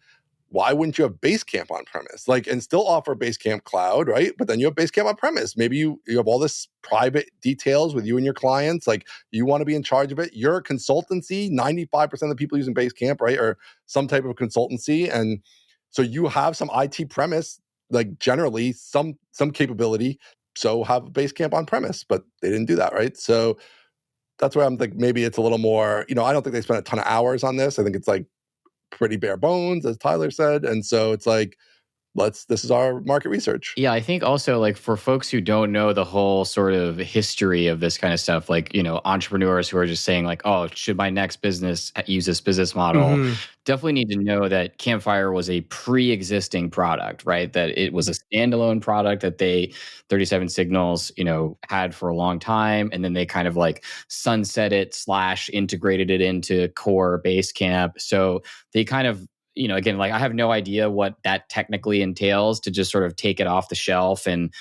why wouldn't you have Basecamp on premise? Like, and still offer Basecamp Cloud, right? But then you have Basecamp on premise. Maybe you have all this private details with you and your clients. Like, you want to be in charge of it. You're a consultancy. 95% of the people using Basecamp, right, are some type of consultancy. And so you have some IT premise, like generally some capability. So have Basecamp on premise, but they didn't do that, right? So that's where I'm like, maybe it's a little more, I don't think they spent a ton of hours on this. I think it's like pretty bare bones, as Tyler said. And so it's like, this is our market research. Yeah, I think also like for folks who don't know the whole sort of history of this kind of stuff, like, entrepreneurs who are just saying like, oh, should my next business use this business model? Definitely need to know that Campfire was a pre-existing product, right? That it was a standalone product that 37 Signals, had for a long time. And then they kind of like sunset it / integrated it into core Basecamp. So they kind of, again, like I have no idea what that technically entails to just sort of take it off the shelf and,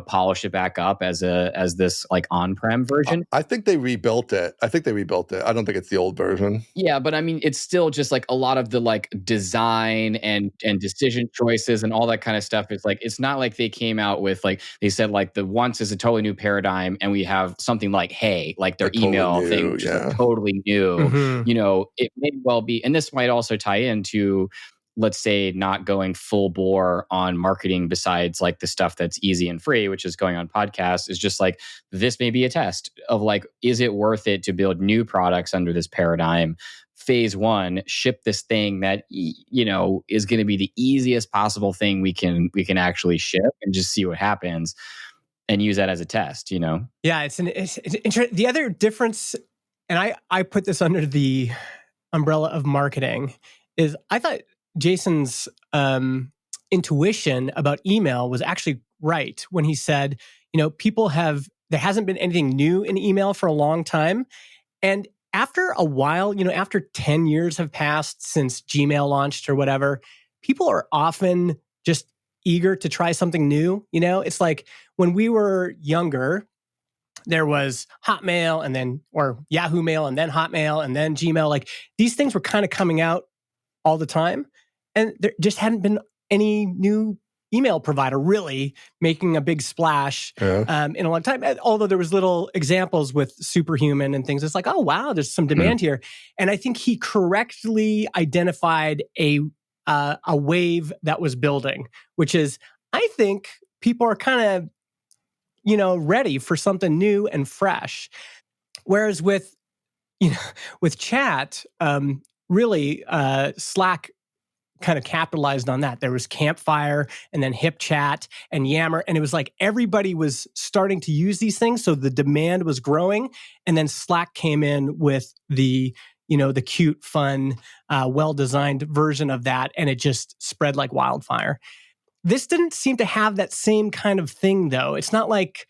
polish it back up as this like on-prem version. I think they rebuilt it. I don't think it's the old version. Yeah, but I mean, it's still just like a lot of the like design and decision choices and all that kind of stuff. It's like, it's not like they came out with like, they said like the once is a totally new paradigm and we have something like, hey, like their email thing, which is like totally new. It may well be, and this might also tie into, let's say, not going full bore on marketing besides like the stuff that's easy and free, which is going on podcasts, is just like, this may be a test of like, is it worth it to build new products under this paradigm? Phase 1, ship this thing that, is going to be the easiest possible thing we can actually ship and just see what happens and use that as a test, Yeah, it's interesting. The other difference, and I put this under the umbrella of marketing, is I thought Jason's intuition about email was actually right when he said, there hasn't been anything new in email for a long time. And after a while, after 10 years have passed since Gmail launched or whatever, people are often just eager to try something new. It's like when we were younger, there was Hotmail or Yahoo Mail and then Hotmail and then Gmail. Like these things were kind of coming out all the time. And there just hadn't been any new email provider really making a big splash in a long time. Although there was little examples with Superhuman and things. It's like, oh, wow, there's some demand here. And I think he correctly identified a wave that was building, which is, I think people are kind of, ready for something new and fresh. Whereas with chat, really Slack kind of capitalized on that. There was Campfire and then HipChat and Yammer. And it was like everybody was starting to use these things. So the demand was growing. And then Slack came in with the cute, fun, well-designed version of that. And it just spread like wildfire. This didn't seem to have that same kind of thing, though. It's not like,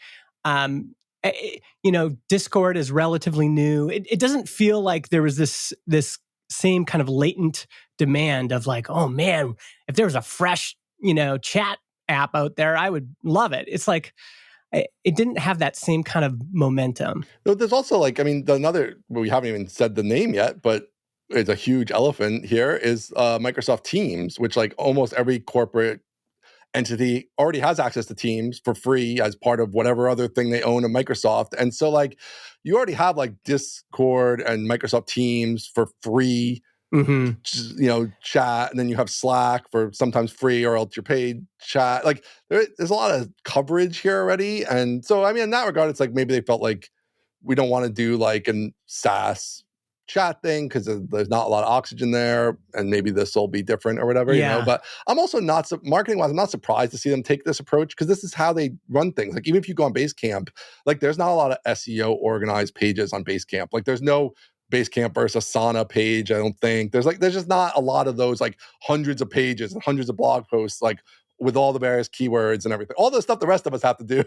Discord is relatively new. It doesn't feel like there was this same kind of latent demand of like, oh man, if there was a fresh, chat app out there, I would love it. It's like, it didn't have that same kind of momentum. There's also like, we haven't even said the name yet, but it's a huge elephant here is Microsoft Teams, which like almost every corporate entity already has access to Teams for free as part of whatever other thing they own of Microsoft. And so like you already have like Discord and Microsoft Teams for free, chat, and then you have Slack for sometimes free or else you're paid chat. Like there's a lot of coverage here already. And so, in that regard, it's like maybe they felt like we don't want to do like an SaaS chat thing because there's not a lot of oxygen there, and maybe this will be different or whatever, But I'm also not marketing-wise, I'm not surprised to see them take this approach because this is how they run things. Like even if you go on Basecamp, like there's not a lot of SEO organized pages on Basecamp. Like there's no Basecamp versus Asana page. I don't think there's just not a lot of those like hundreds of pages and hundreds of blog posts like with all the various keywords and everything, all the stuff the rest of us have to do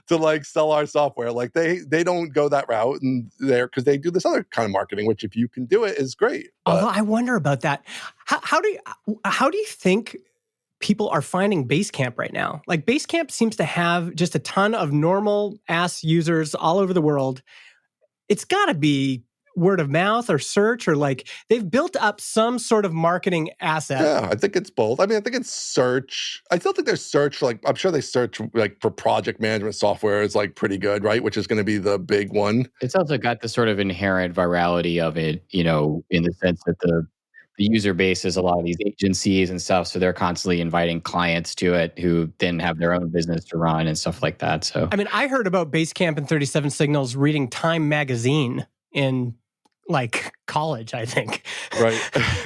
to like sell our software. Like they don't go that route, and because they do this other kind of marketing, which if you can do it is great. Although I wonder about that. How do you think people are finding Basecamp right now? Like Basecamp seems to have just a ton of normal ass users all over the world. It's got to be word of mouth or search, or like they've built up some sort of marketing asset. Yeah, I think it's both. I mean, I think it's search. I still think there's search. Like, I'm sure they search like for project management software is like pretty good, right? Which is going to be the big one. It's also got the sort of inherent virality of it, you know, in the sense that the user base is a lot of these agencies and stuff. So they're constantly inviting clients to it who then have their own business to run and stuff like that. So, I mean, I heard about Basecamp and 37 Signals reading Time magazine in like college, I think. Right.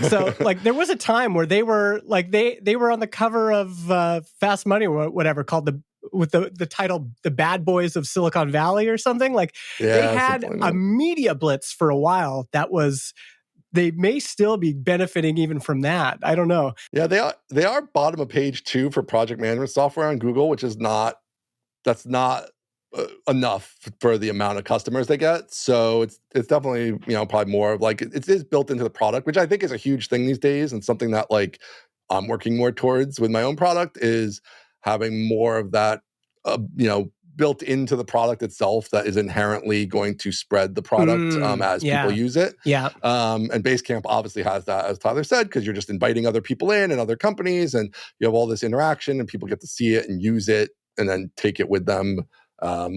So like there was a time where they were like, they were on the cover of Fast Money or whatever, called with the title, The Bad Boys of Silicon Valley or something. Like they had a media blitz for a while that was, they may still be benefiting even from that. I don't know. Yeah, they are bottom of page 2 for project management software on Google, which is not enough for the amount of customers they get. So it's definitely, you know, probably more of like it is built into the product, which I think is a huge thing these days, and something that like I'm working more towards with my own product is having more of that, you know, built into the product itself that is inherently going to spread the product as people use it. Yeah. And Basecamp obviously has that, as Tyler said, because you're just inviting other people in and other companies, and you have all this interaction, and people get to see it and use it and then take it with them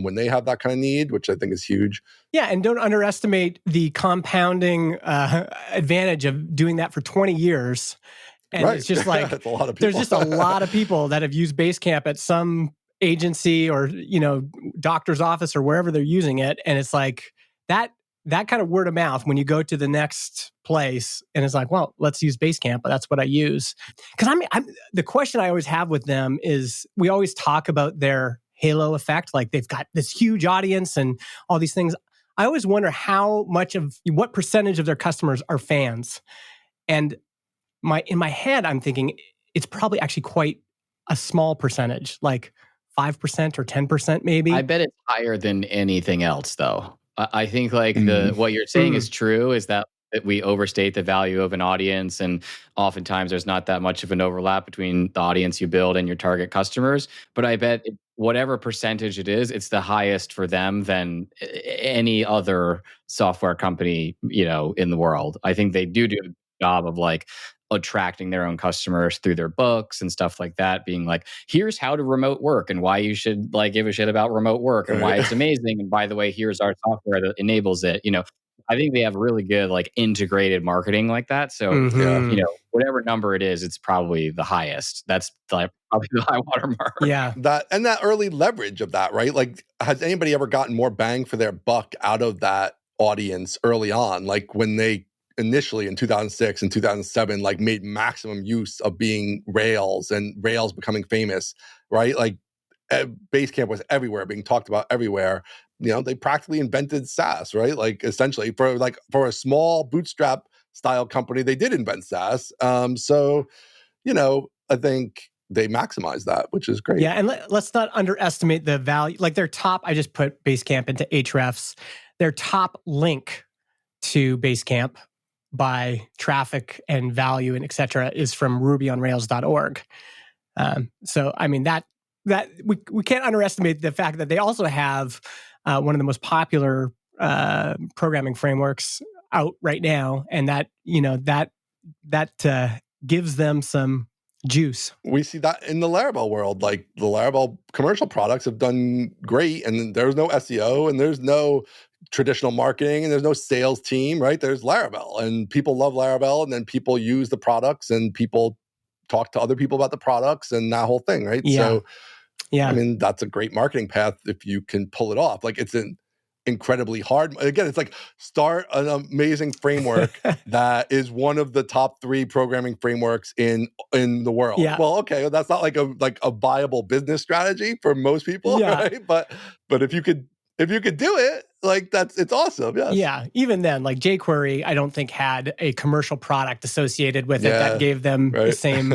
when they have that kind of need, which I think is huge. Yeah, and don't underestimate the compounding advantage of doing that for 20 years. And right. It's just like, a lot of people. There's just a lot of people that have used Basecamp at some agency or, you know, doctor's office or wherever they're using it. And it's like that kind of word of mouth when you go to the next place and it's like, well, let's use Basecamp, but that's what I use. Because the question I always have with them is, we always talk about their halo effect, like they've got this huge audience and all these things. I always wonder what percentage of their customers are fans. And in my head, I'm thinking it's probably actually quite a small percentage, like 5% or 10% maybe. I bet it's higher than anything else, though. I think like what you're saying is true, is that we overstate the value of an audience, and oftentimes there's not that much of an overlap between the audience you build and your target customers. But I bet whatever percentage it is, it's the highest for them than any other software company, you know, in the world. I think they do a job of like attracting their own customers through their books and stuff like that, being like, here's how to remote work and why you should like give a shit about remote work and why it's amazing. And by the way, here's our software that enables it. You know, I think they have really good like integrated marketing like that. So, you know, whatever number it is, it's probably the highest. That's like probably the high water mark. Yeah. That early leverage of that, right? Like, has anybody ever gotten more bang for their buck out of that audience early on? Like when they initially in 2006 and 2007, like made maximum use of being Rails and Rails becoming famous, right? Like Basecamp was everywhere, being talked about everywhere. You know, they practically invented SaaS, right? Like essentially for a small bootstrap style company, they did invent SaaS. So, you know, I think they maximize that, which is great. Yeah, and let's not underestimate the value. Like their top, I just put Basecamp into Ahrefs. Their top link to Basecamp by traffic and value and et cetera is from rubyonrails.org. So, I mean, that we can't underestimate the fact that they also have one of the most popular programming frameworks out right now, and that, you know, that gives them some juice. We see that in the Laravel world. Like the Laravel commercial products have done great, and there's no SEO and there's no traditional marketing and there's no sales team, right? There's Laravel, and people love Laravel, and then people use the products and people talk to other people about the products and that whole thing, right? Yeah. So, yeah, I mean, that's a great marketing path if you can pull it off. Like it's an incredibly hard. Again, it's like start an amazing framework that is one of the top 3 programming frameworks in the world. Yeah. Well, okay, that's not like a viable business strategy for most people, right? But if you could do it, like it's awesome. Yes. Yeah. Even then, like jQuery, I don't think had a commercial product associated with it that gave them the same.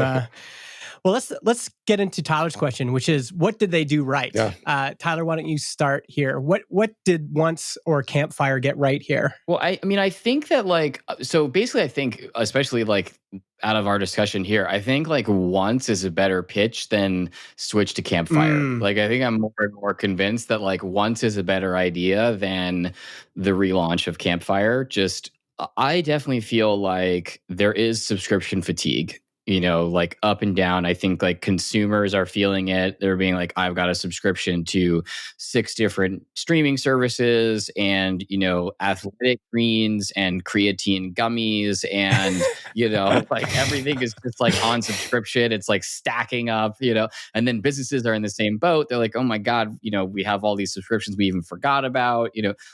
Well, let's get into Tyler's question, which is, what did they do right? Yeah. Tyler, why don't you start here? What did Once or Campfire get right here? Well, I mean, I think that so basically, I think, especially out of our discussion here, I think Once is a better pitch than switch to Campfire. I think I'm more and more convinced that Once is a better idea than the relaunch of Campfire. I definitely feel like there is subscription fatigue, up and down. I think consumers are feeling it. They're being like, I've got a subscription to 6 different streaming services and, athletic greens and creatine gummies. And, everything is just on subscription. It's stacking up, and then businesses are in the same boat. They're like, oh my God, we have all these subscriptions we even forgot about.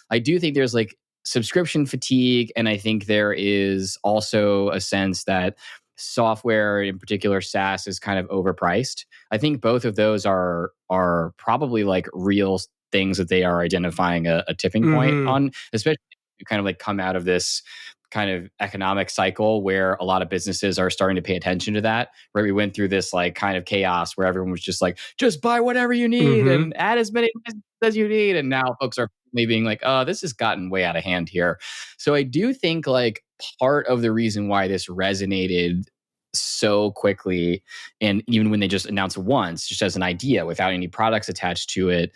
I do think there's subscription fatigue. And I think there is also a sense that software, in particular SaaS, is kind of overpriced. I think both of those are probably real things that they are identifying a tipping point on, especially if you kind of come out of this kind of economic cycle where a lot of businesses are starting to pay attention to that, where we went through this kind of chaos where everyone was just buy whatever you need and add as many as you need. And now folks are being like, oh, this has gotten way out of hand here. So I do think part of the reason why this resonated so quickly, and even when they just announced it once, just as an idea without any products attached to it,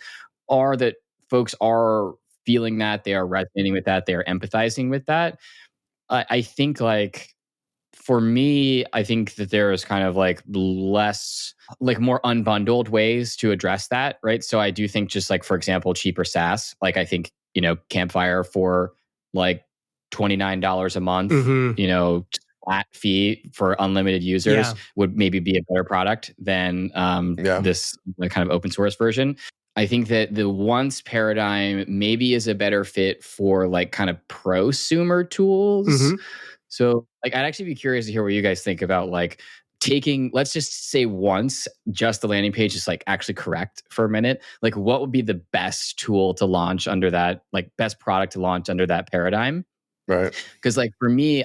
are that folks are feeling that, they are resonating with that, they are empathizing with that. I think for me, I think that there is kind of less, more unbundled ways to address that, right? So I do think just for example, cheaper SaaS, I think, Campfire for $29 a month, flat fee for unlimited users would maybe be a better product than this kind of open source version. I think that the Once paradigm maybe is a better fit for kind of prosumer tools. So I'd actually be curious to hear what you guys think about taking, let's just say Once, just the landing page is actually correct for a minute. What would be the best tool to launch under that, best product to launch under that paradigm? Right. Because for me,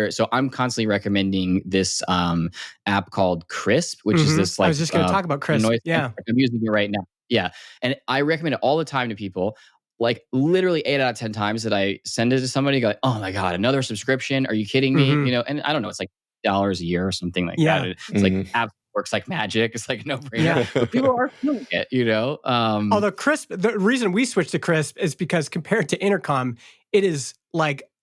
so I'm constantly recommending this app called Crisp, which is this I was just going to talk about Crisp. Yeah. I'm using it right now. Yeah. And I recommend it all the time to people. Literally 8 out of 10 times that I send it to somebody, go oh my God, another subscription? Are you kidding me? And I don't know, it's $$1 a year or something like that. It's app works like magic. It's no brainer. But people are feeling it, Although Crisp, the reason we switched to Crisp is because compared to Intercom, it is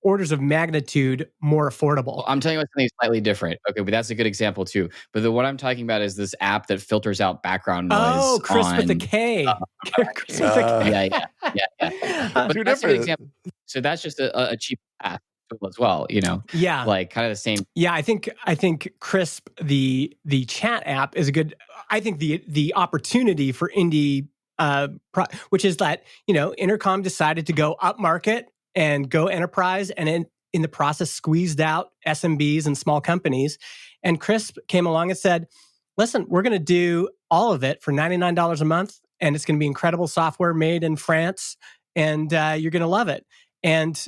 orders of magnitude more affordable. Well, I'm telling you something slightly different. Okay, but that's a good example too. But what I'm talking about is this app that filters out background noise. Oh, Crisp with a K. Crisp with a K. Yeah. But that's a good example. So that's just a cheap app as well, Yeah. Kind of the same. Yeah, I think Crisp, the chat app, is a good. I think the opportunity for indie, which is that Intercom decided to go up market and go enterprise, and in the process squeezed out SMBs and small companies. And Crisp came along and said, listen, we're going to do all of it for $99 a month, and it's going to be incredible software made in France, and you're going to love it. And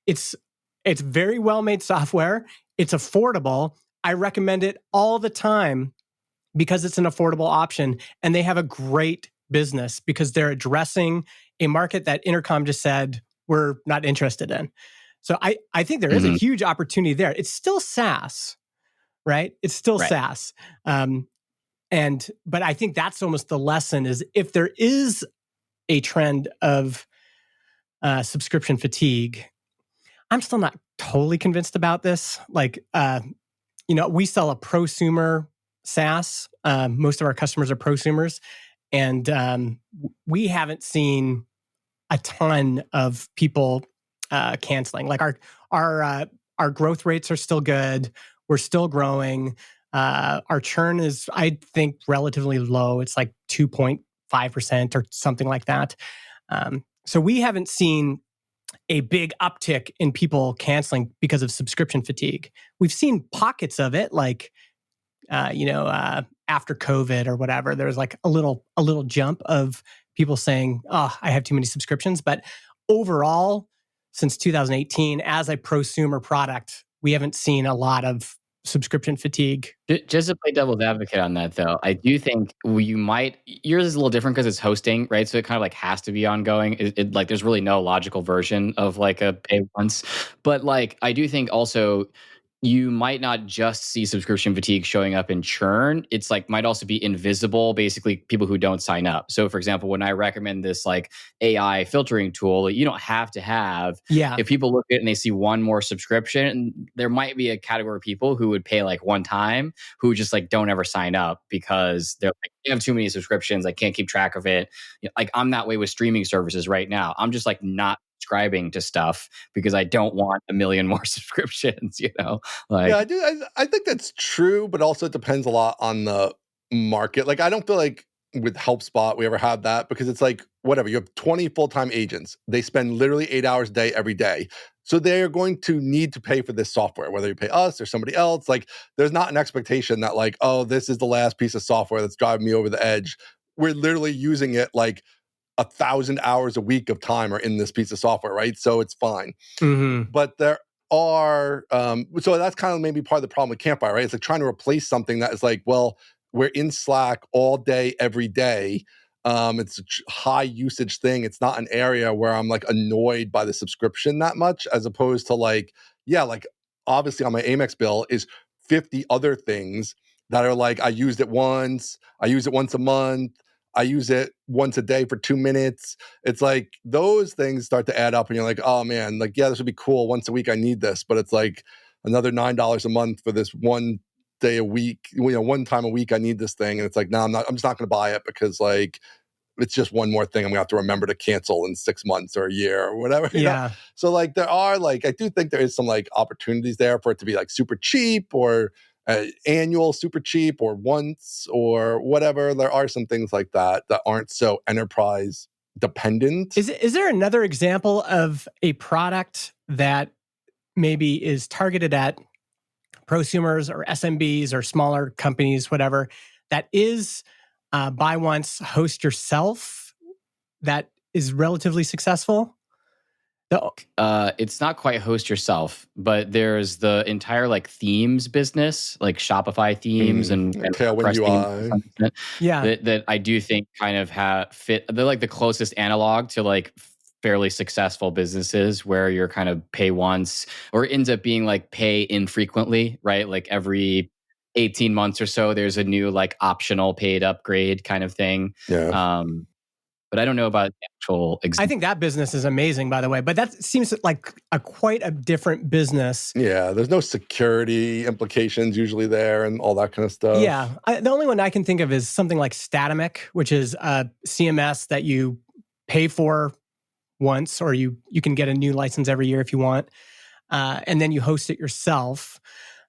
it's very well-made software. It's affordable. I recommend it all the time because it's an affordable option, and they have a great business because they're addressing a market that Intercom just said we're not interested in. So I think there is a huge opportunity there. It's still SaaS, right? It's still SaaS. But I think that's almost the lesson, is if there is a trend of subscription fatigue, I'm still not totally convinced about this. We sell a prosumer SaaS. Most of our customers are prosumers, and we haven't seen a ton of people canceling. Our growth rates are still good. We're still growing. Our churn is, I think, relatively low. It's 2.5% or something like that. So we haven't seen a big uptick in people canceling because of subscription fatigue. We've seen pockets of it, after COVID or whatever. There was a little jump of people saying, "Oh, I have too many subscriptions." But overall, since 2018, as a prosumer product, we haven't seen a lot of subscription fatigue. Just to play devil's advocate on that, though, I do think yours is a little different because it's hosting, right? So it kind of like has to be ongoing. Like there's really no logical version of like a pay once. But like I do think also you might not just see subscription fatigue showing up in churn. It's like might also be invisible, basically people who don't sign up. So for example, when I recommend this like AI filtering tool that you don't have to have, Yeah. if people look at it and they see one more subscription, there might be a category of people who would pay like one time who just like don't ever sign up because they're like, I have too many subscriptions. I can't keep track of it. Like I'm that way with streaming services right now. I'm just like not subscribing to stuff because I don't want a million more subscriptions, Like, yeah, I do. I think that's true, but also it depends a lot on the market. Like, I don't feel like with HelpSpot we ever had that because it's like, whatever, you have 20 full-time agents. They spend literally 8 hours a day every day. So they're going to need to pay for this software, whether you pay us or somebody else. Like, there's not an expectation that like, oh, this is the last piece of software that's driving me over the edge. We're literally using it like 1,000 hours a week of time are in this piece of software, right? So it's fine. Mm-hmm. But there are, so that's kind of maybe part of the problem with Campfire, right? It's like trying to replace something that is like, well, we're in Slack all day, every day. It's a high usage thing. It's not an area where I'm like annoyed by the subscription that much, as opposed to like, yeah, like obviously on my Amex bill is 50 other things that are like, I used it once, I use it once a month, I use it once a day for 2 minutes. It's like those things start to add up and you're like, oh man, like, yeah, this would be cool. Once a week, I need this, but it's like another $9 a month for this one day a week, one time a week, I need this thing. And it's like, no, I'm just not going to buy it because like, it's just one more thing I'm gonna have to remember to cancel in 6 months or a year or whatever. Yeah. So like there are like, I do think there is some like opportunities there for it to be like super cheap or annual super cheap or once or whatever. There are some things like that that aren't so enterprise dependent. Is there another example of a product that maybe is targeted at prosumers or SMBs or smaller companies, whatever, that is buy once, host yourself, that is relatively successful? It's not quite host yourself, but there's the entire like themes business, like Shopify themes and Tailwind UI. Yeah, that I do think kind of fit. They're like the closest analog to like fairly successful businesses where you're kind of pay once or it ends up being like pay infrequently, right? Like every 18 months or so, there's a new like optional paid upgrade kind of thing. Yeah. But I don't know about the actual I think that business is amazing, by the way. But that seems like quite a different business. Yeah, there's no security implications usually there and all that kind of stuff. Yeah, the only one I can think of is something like Statamic, which is a CMS that you pay for once, or you can get a new license every year if you want, and then you host it yourself.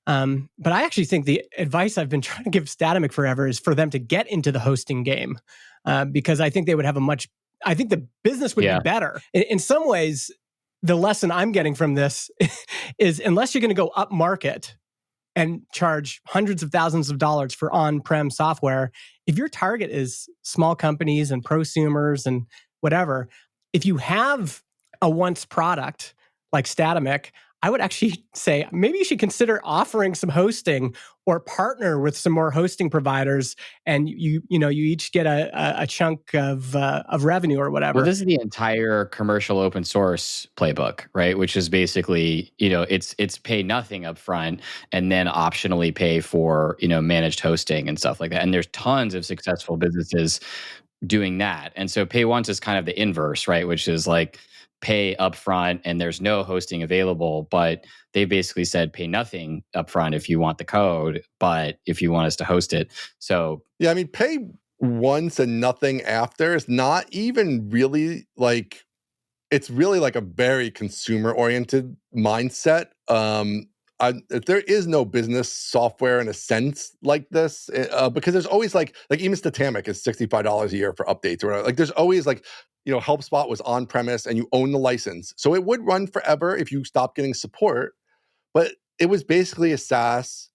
But I actually think the advice I've been trying to give Statamic forever is for them to get into the hosting game. Because I think they would have I think the business would be better. In some ways, the lesson I'm getting from this is unless you're going to go up market and charge hundreds of thousands of dollars for on-prem software, if your target is small companies and prosumers and whatever, if you have a once product like Statamic, I would actually say maybe you should consider offering some hosting or partner with some more hosting providers, and you each get a chunk of revenue or whatever. Well, this is the entire commercial open source playbook, right? Which is basically it's pay nothing up front and then optionally pay for managed hosting and stuff like that. And there's tons of successful businesses doing that. And so pay once is kind of the inverse, right? Which is like pay upfront and there's no hosting available, but they basically said pay nothing upfront if you want the code, but if you want us to host it. So yeah, I mean, pay once and nothing after is not even really like, it's really like a very consumer oriented mindset. There is no business software in a sense like this, because there's always like even Statamic is $65 a year for updates or whatever. Like there's always like, HelpSpot was on premise and you own the license. So it would run forever if you stop getting support, but it was basically a SaaS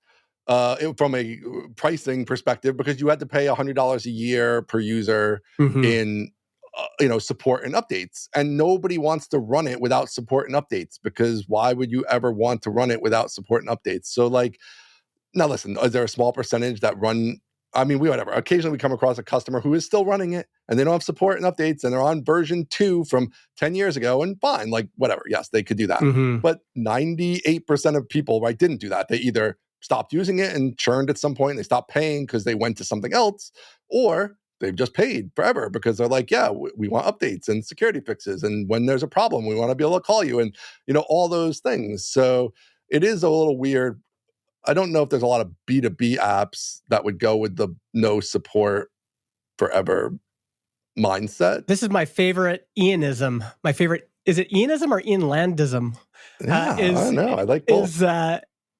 from a pricing perspective because you had to pay $100 a year per user in support and updates, and nobody wants to run it without support and updates because why would you ever want to run it without support and updates? So like Now, listen, is there a small percentage that run? I mean, whatever. Occasionally, we come across a customer who is still running it, and they don't have support and updates, and they're on version 2 from 10 years ago, and fine, like whatever. Yes, they could do that. Mhm. But 98% of people, right, didn't do that. They either stopped using it and churned at some point, and they stopped paying because they went to something else, or they've just paid forever because they're like, yeah, we want updates and security fixes, and when there's a problem, we want to be able to call you, and all those things. So it is a little weird. I don't know if there's a lot of B2B apps that would go with the no support forever mindset. This is my favorite Ianism. My favorite, is it Ianism or Ianlandism? Yeah, I don't know. I like both.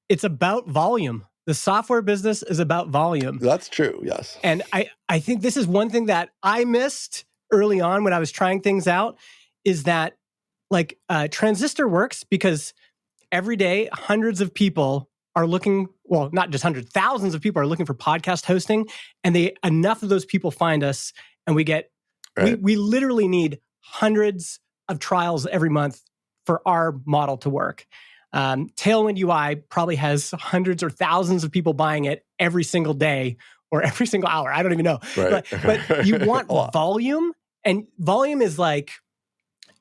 It's about volume. The software business is about volume. That's true, yes. And I think this is one thing that I missed early on when I was trying things out, is that like Transistor works because every day hundreds of people are looking, well, not just hundreds, thousands of people are looking for podcast hosting, and enough of those people find us, and we get, Right. we literally need hundreds of trials every month for our model to work. Tailwind UI probably has hundreds or thousands of people buying it every single day or every single hour. I don't even know. Right. But you want volume, and volume is like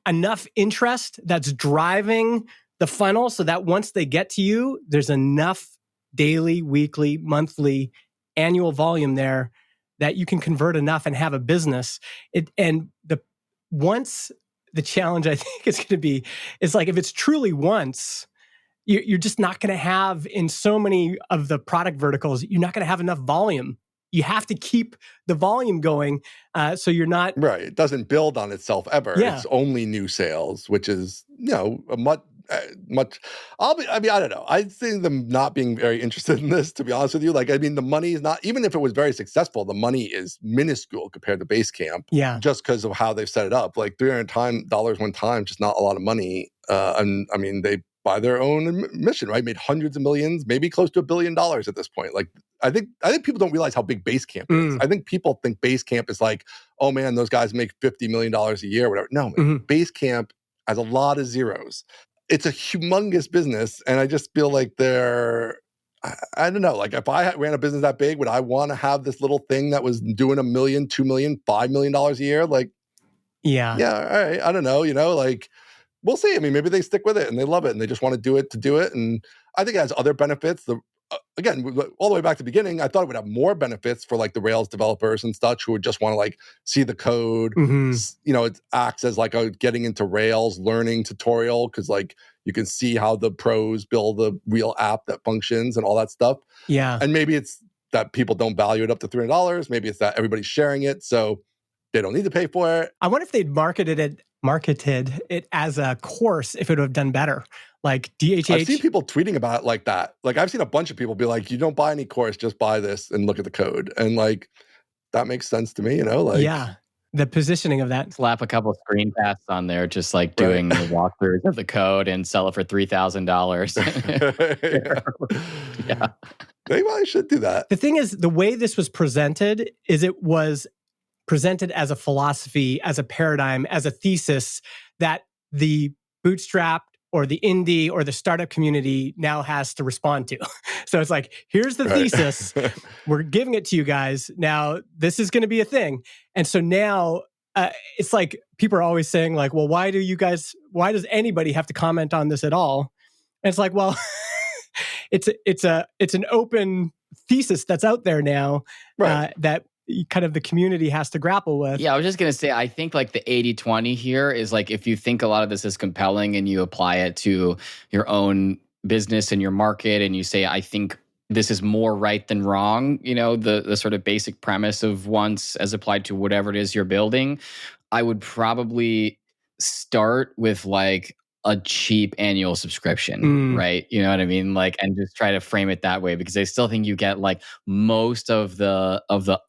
enough interest that's driving the funnel so that once they get to you, there's enough daily, weekly, monthly, annual volume there that you can convert enough and have a business. Once the challenge, I think, is going to be, is like if it's truly once, you're just not going to have, in so many of the product verticals, you're not going to have enough volume. You have to keep the volume going, so you're not right. It doesn't build on itself ever. Yeah. It's only new sales, which is a much. I don't know. I think them not being very interested in this, to be honest with you. Like, I mean, the money is not, even if it was very successful, the money is minuscule compared to Basecamp. Yeah. Just because of how they've set it up. Like $300 one time, just not a lot of money. And I mean, they by their own mission, right? Made hundreds of millions, maybe close to $1 billion at this point. Like, I think people don't realize how big Basecamp is. I think people think Basecamp is like, oh man, those guys make $50 million a year, or whatever. No, man, Basecamp has a lot of zeros. It's a humongous business, and I just feel like I don't know. Like, if I ran a business that big, would I want to have this little thing that was doing $1 million, $2 million, $5 million a year? Like, yeah, all right. I don't know. Like, we'll see. I mean, maybe they stick with it and they love it and they just want to do it. And I think it has other benefits. Again, all the way back to the beginning, I thought it would have more benefits for like the Rails developers and such who would just want to like see the code. It acts as like a getting into Rails learning tutorial, because like you can see how the pros build a real app that functions and all that stuff. Yeah. And maybe it's that people don't value it up to $300. Maybe it's that everybody's sharing it, so they don't need to pay for it. I wonder if they'd marketed it as a course, if it would have done better. Like DHH. I've seen people tweeting about it like that. Like, I've seen a bunch of people be like, you don't buy any course, just buy this and look at the code. And like, that makes sense to me, like. Yeah, the positioning of that. Slap a couple screen casts on there, just like doing the walkthroughs of the code, and sell it for $3,000. Yeah. Maybe I should do that. The thing is, the way this was presented is it was presented as a philosophy, as a paradigm, as a thesis that the bootstrapped or the indie or the startup community now has to respond to. So it's like, here's the thesis. We're giving it to you guys. Now, this is going to be a thing. And so now it's like people are always saying like, well, why does anybody have to comment on this at all? And it's like, well, it's an open thesis that's out there now, that kind of the community has to grapple with. Yeah, I was just going to say, I think like the 80-20 here is like, if you think a lot of this is compelling and you apply it to your own business and your market, and you say, I think this is more right than wrong, the sort of basic premise of once as applied to whatever it is you're building, I would probably start with like a cheap annual subscription, right? You know what I mean? Like, and just try to frame it that way, because I still think you get like most of the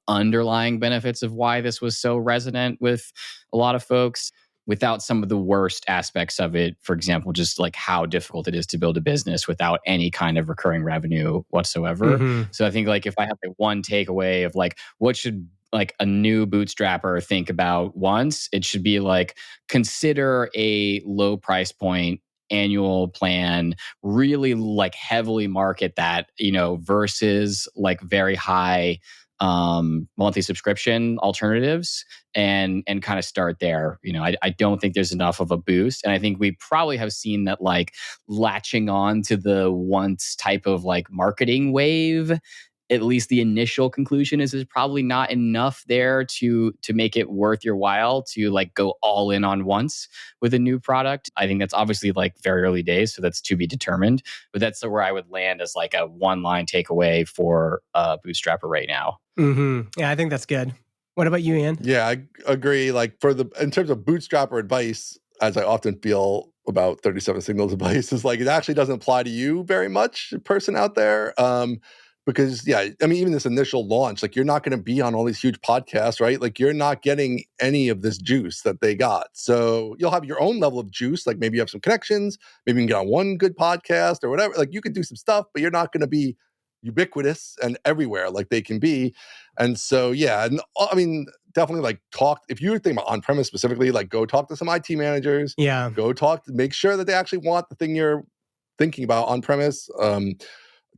underlying benefits of why this was so resonant with a lot of folks, without some of the worst aspects of it. For example, just like how difficult it is to build a business without any kind of recurring revenue whatsoever. So I think like if I have like one takeaway of like, what should like a new bootstrapper think about once, it should be like, consider a low price point annual plan, really like heavily market that, versus like very high monthly subscription alternatives, and kind of start there. I don't think there's enough of a boost. And I think we probably have seen that like latching on to the once type of like marketing wave, at least the initial conclusion is probably not enough there to make it worth your while to like go all in on once with a new product. I think that's obviously like very early days, so that's to be determined. But that's where I would land as like a one line takeaway for Bootstrapper right now. Yeah, I think that's good. What about you, Ian? Yeah, I agree. Like in terms of Bootstrapper advice, as I often feel about 37 Signals advice, is like it actually doesn't apply to you very much, person out there. Because even this initial launch, like you're not going to be on all these huge podcasts, right? Like you're not getting any of this juice that they got. So you'll have your own level of juice. Like maybe you have some connections, maybe you can get on one good podcast or whatever. Like you could do some stuff, but you're not going to be ubiquitous and everywhere like they can be. And so, definitely like if you're thinking about on-premise specifically, like go talk to some IT managers. Yeah. Make sure that they actually want the thing you're thinking about on-premise.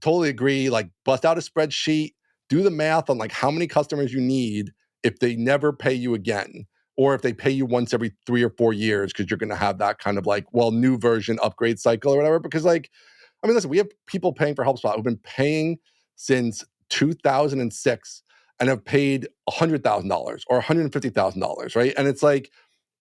Totally agree. Like bust out a spreadsheet, do the math on like how many customers you need if they never pay you again, or if they pay you once every 3 or 4 years, because you're going to have that kind of like, new version upgrade cycle or whatever. Because listen, we have people paying for HelpSpot who've been paying since 2006 and have paid $100,000 or $150,000, right? And it's like,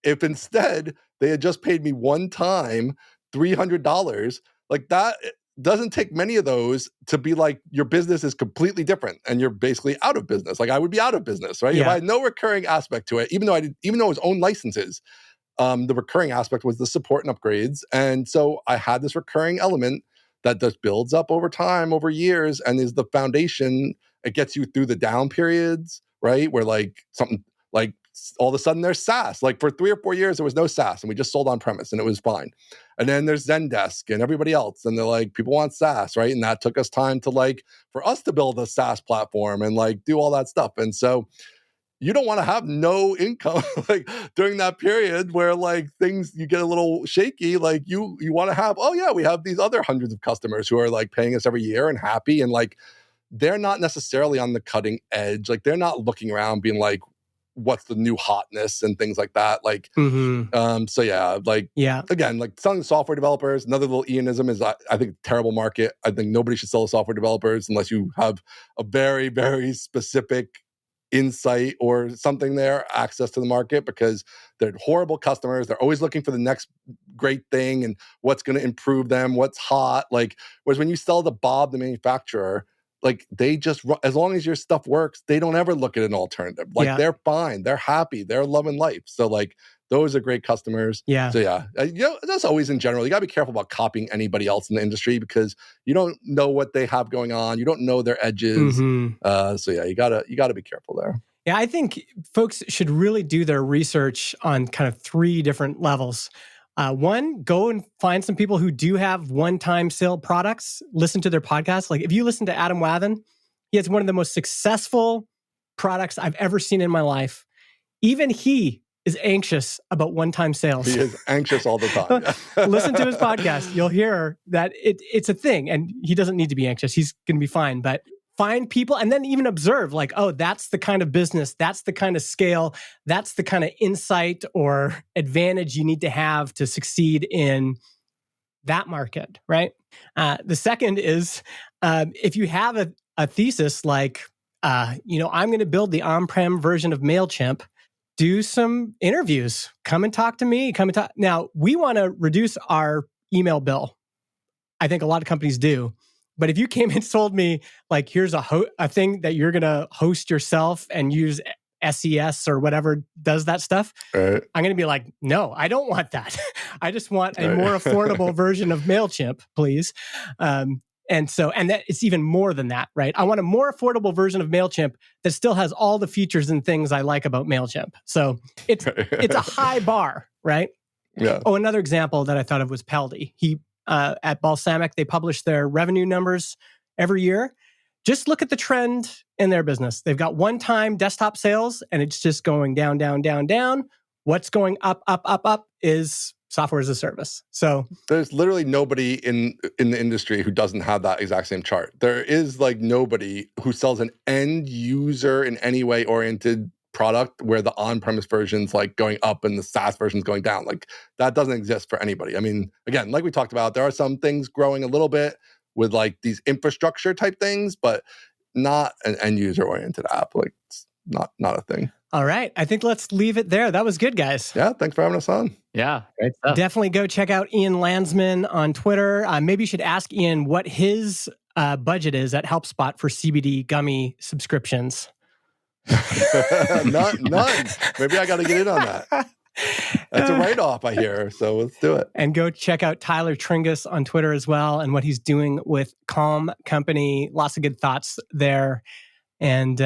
if instead they had just paid me one time $300, like that doesn't take many of those to be like your business is completely different and you're basically out of business. Like I would be out of business, right? Yeah. If I had no recurring aspect to it, even though it was own licenses, the recurring aspect was the support and upgrades. And so I had this recurring element that just builds up over time, over years, and is the foundation. It gets you through the down periods, right? Where like something like all of a sudden there's SaaS. Like for 3 or 4 years, there was no SaaS and we just sold on premise and it was fine. And then there's Zendesk and everybody else. And they're like, people want SaaS, right? And that took us time to for us to build a SaaS platform and do all that stuff. And so you don't want to have no income during that period where things, you get a little shaky. Like you want to have, we have these other hundreds of customers who are paying us every year and happy. And they're not necessarily on the cutting edge. Like they're not looking around being like, what's the new hotness and things like that. Again, selling to software developers, another little Ianism is I think terrible market. I think nobody should sell to software developers unless you have a very, very specific insight or something there, access to the market, because they're horrible customers. They're always looking for the next great thing and what's going to improve them, what's hot. Whereas when you sell to Bob, the manufacturer, they just, as long as your stuff works, they don't ever look at an alternative. They're fine. They're happy. They're loving life. So those are great customers. Yeah. So that's always in general. You got to be careful about copying anybody else in the industry because you don't know what they have going on. You don't know their edges. You gotta be careful there. Yeah, I think folks should really do their research on kind of 3 different levels. One, go and find some people who do have one-time sale products. Listen to their podcasts. If you listen to Adam Wathan, he has one of the most successful products I've ever seen in my life. Even he is anxious about one-time sales. He is anxious all the time. Listen to his podcast. You'll hear that it's a thing, and he doesn't need to be anxious. He's going to be fine. But find people and then even observe that's the kind of business, that's the kind of scale, that's the kind of insight or advantage you need to have to succeed in that market, right? The second is if you have a thesis I'm going to build the on-prem version of MailChimp, do some interviews. Come and talk to me. Now, we want to reduce our email bill. I think a lot of companies do. But if you came and told me, here's a thing that you're going to host yourself and use SES or whatever does that stuff, right, I'm going to be like, no, I don't want that. I just want a more affordable version of MailChimp, please. And that it's even more than that, right? I want a more affordable version of MailChimp that still has all the features and things I like about MailChimp. So it's a high bar, right? Yeah. Oh, another example that I thought of was Peldy. At Balsamic, they publish their revenue numbers every year. Just look at the trend in their business. They've got one-time desktop sales, and it's just going down, down, down, down. What's going up, up, up, up is software as a service. So there's literally nobody in the industry who doesn't have that exact same chart. There is like nobody who sells an end user in any way oriented product where the on-premise version's like going up and the SaaS version's going down. Like that doesn't exist for anybody. I mean, again, like we talked about, there are some things growing a little bit with like these infrastructure type things, but not an end user oriented app. Like it's not a thing. All right. I think let's leave it there. That was good, guys. Yeah. Thanks for having us on. Yeah. Great stuff. Definitely go check out Ian Landsman on Twitter. Maybe you should ask Ian what his budget is at HelpSpot for CBD gummy subscriptions. None. Maybe I got to get in on that. That's a write-off, I hear. So let's do it. And go check out Tyler Tringus on Twitter as well and what he's doing with Calm Company. Lots of good thoughts there. And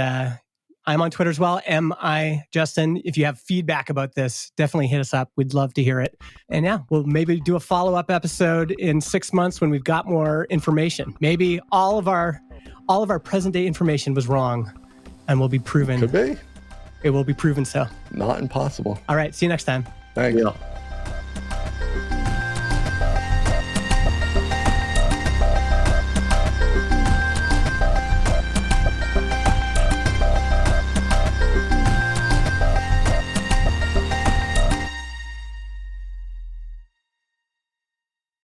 I'm on Twitter as well, MI Justin. If you have feedback about this, definitely hit us up. We'd love to hear it. And yeah, we'll maybe do a follow-up episode in 6 months when we've got more information. Maybe all of our present-day information was wrong, and will be proven. Could be. It will be proven so. Not impossible. All right. See you next time. Thanks. Yeah.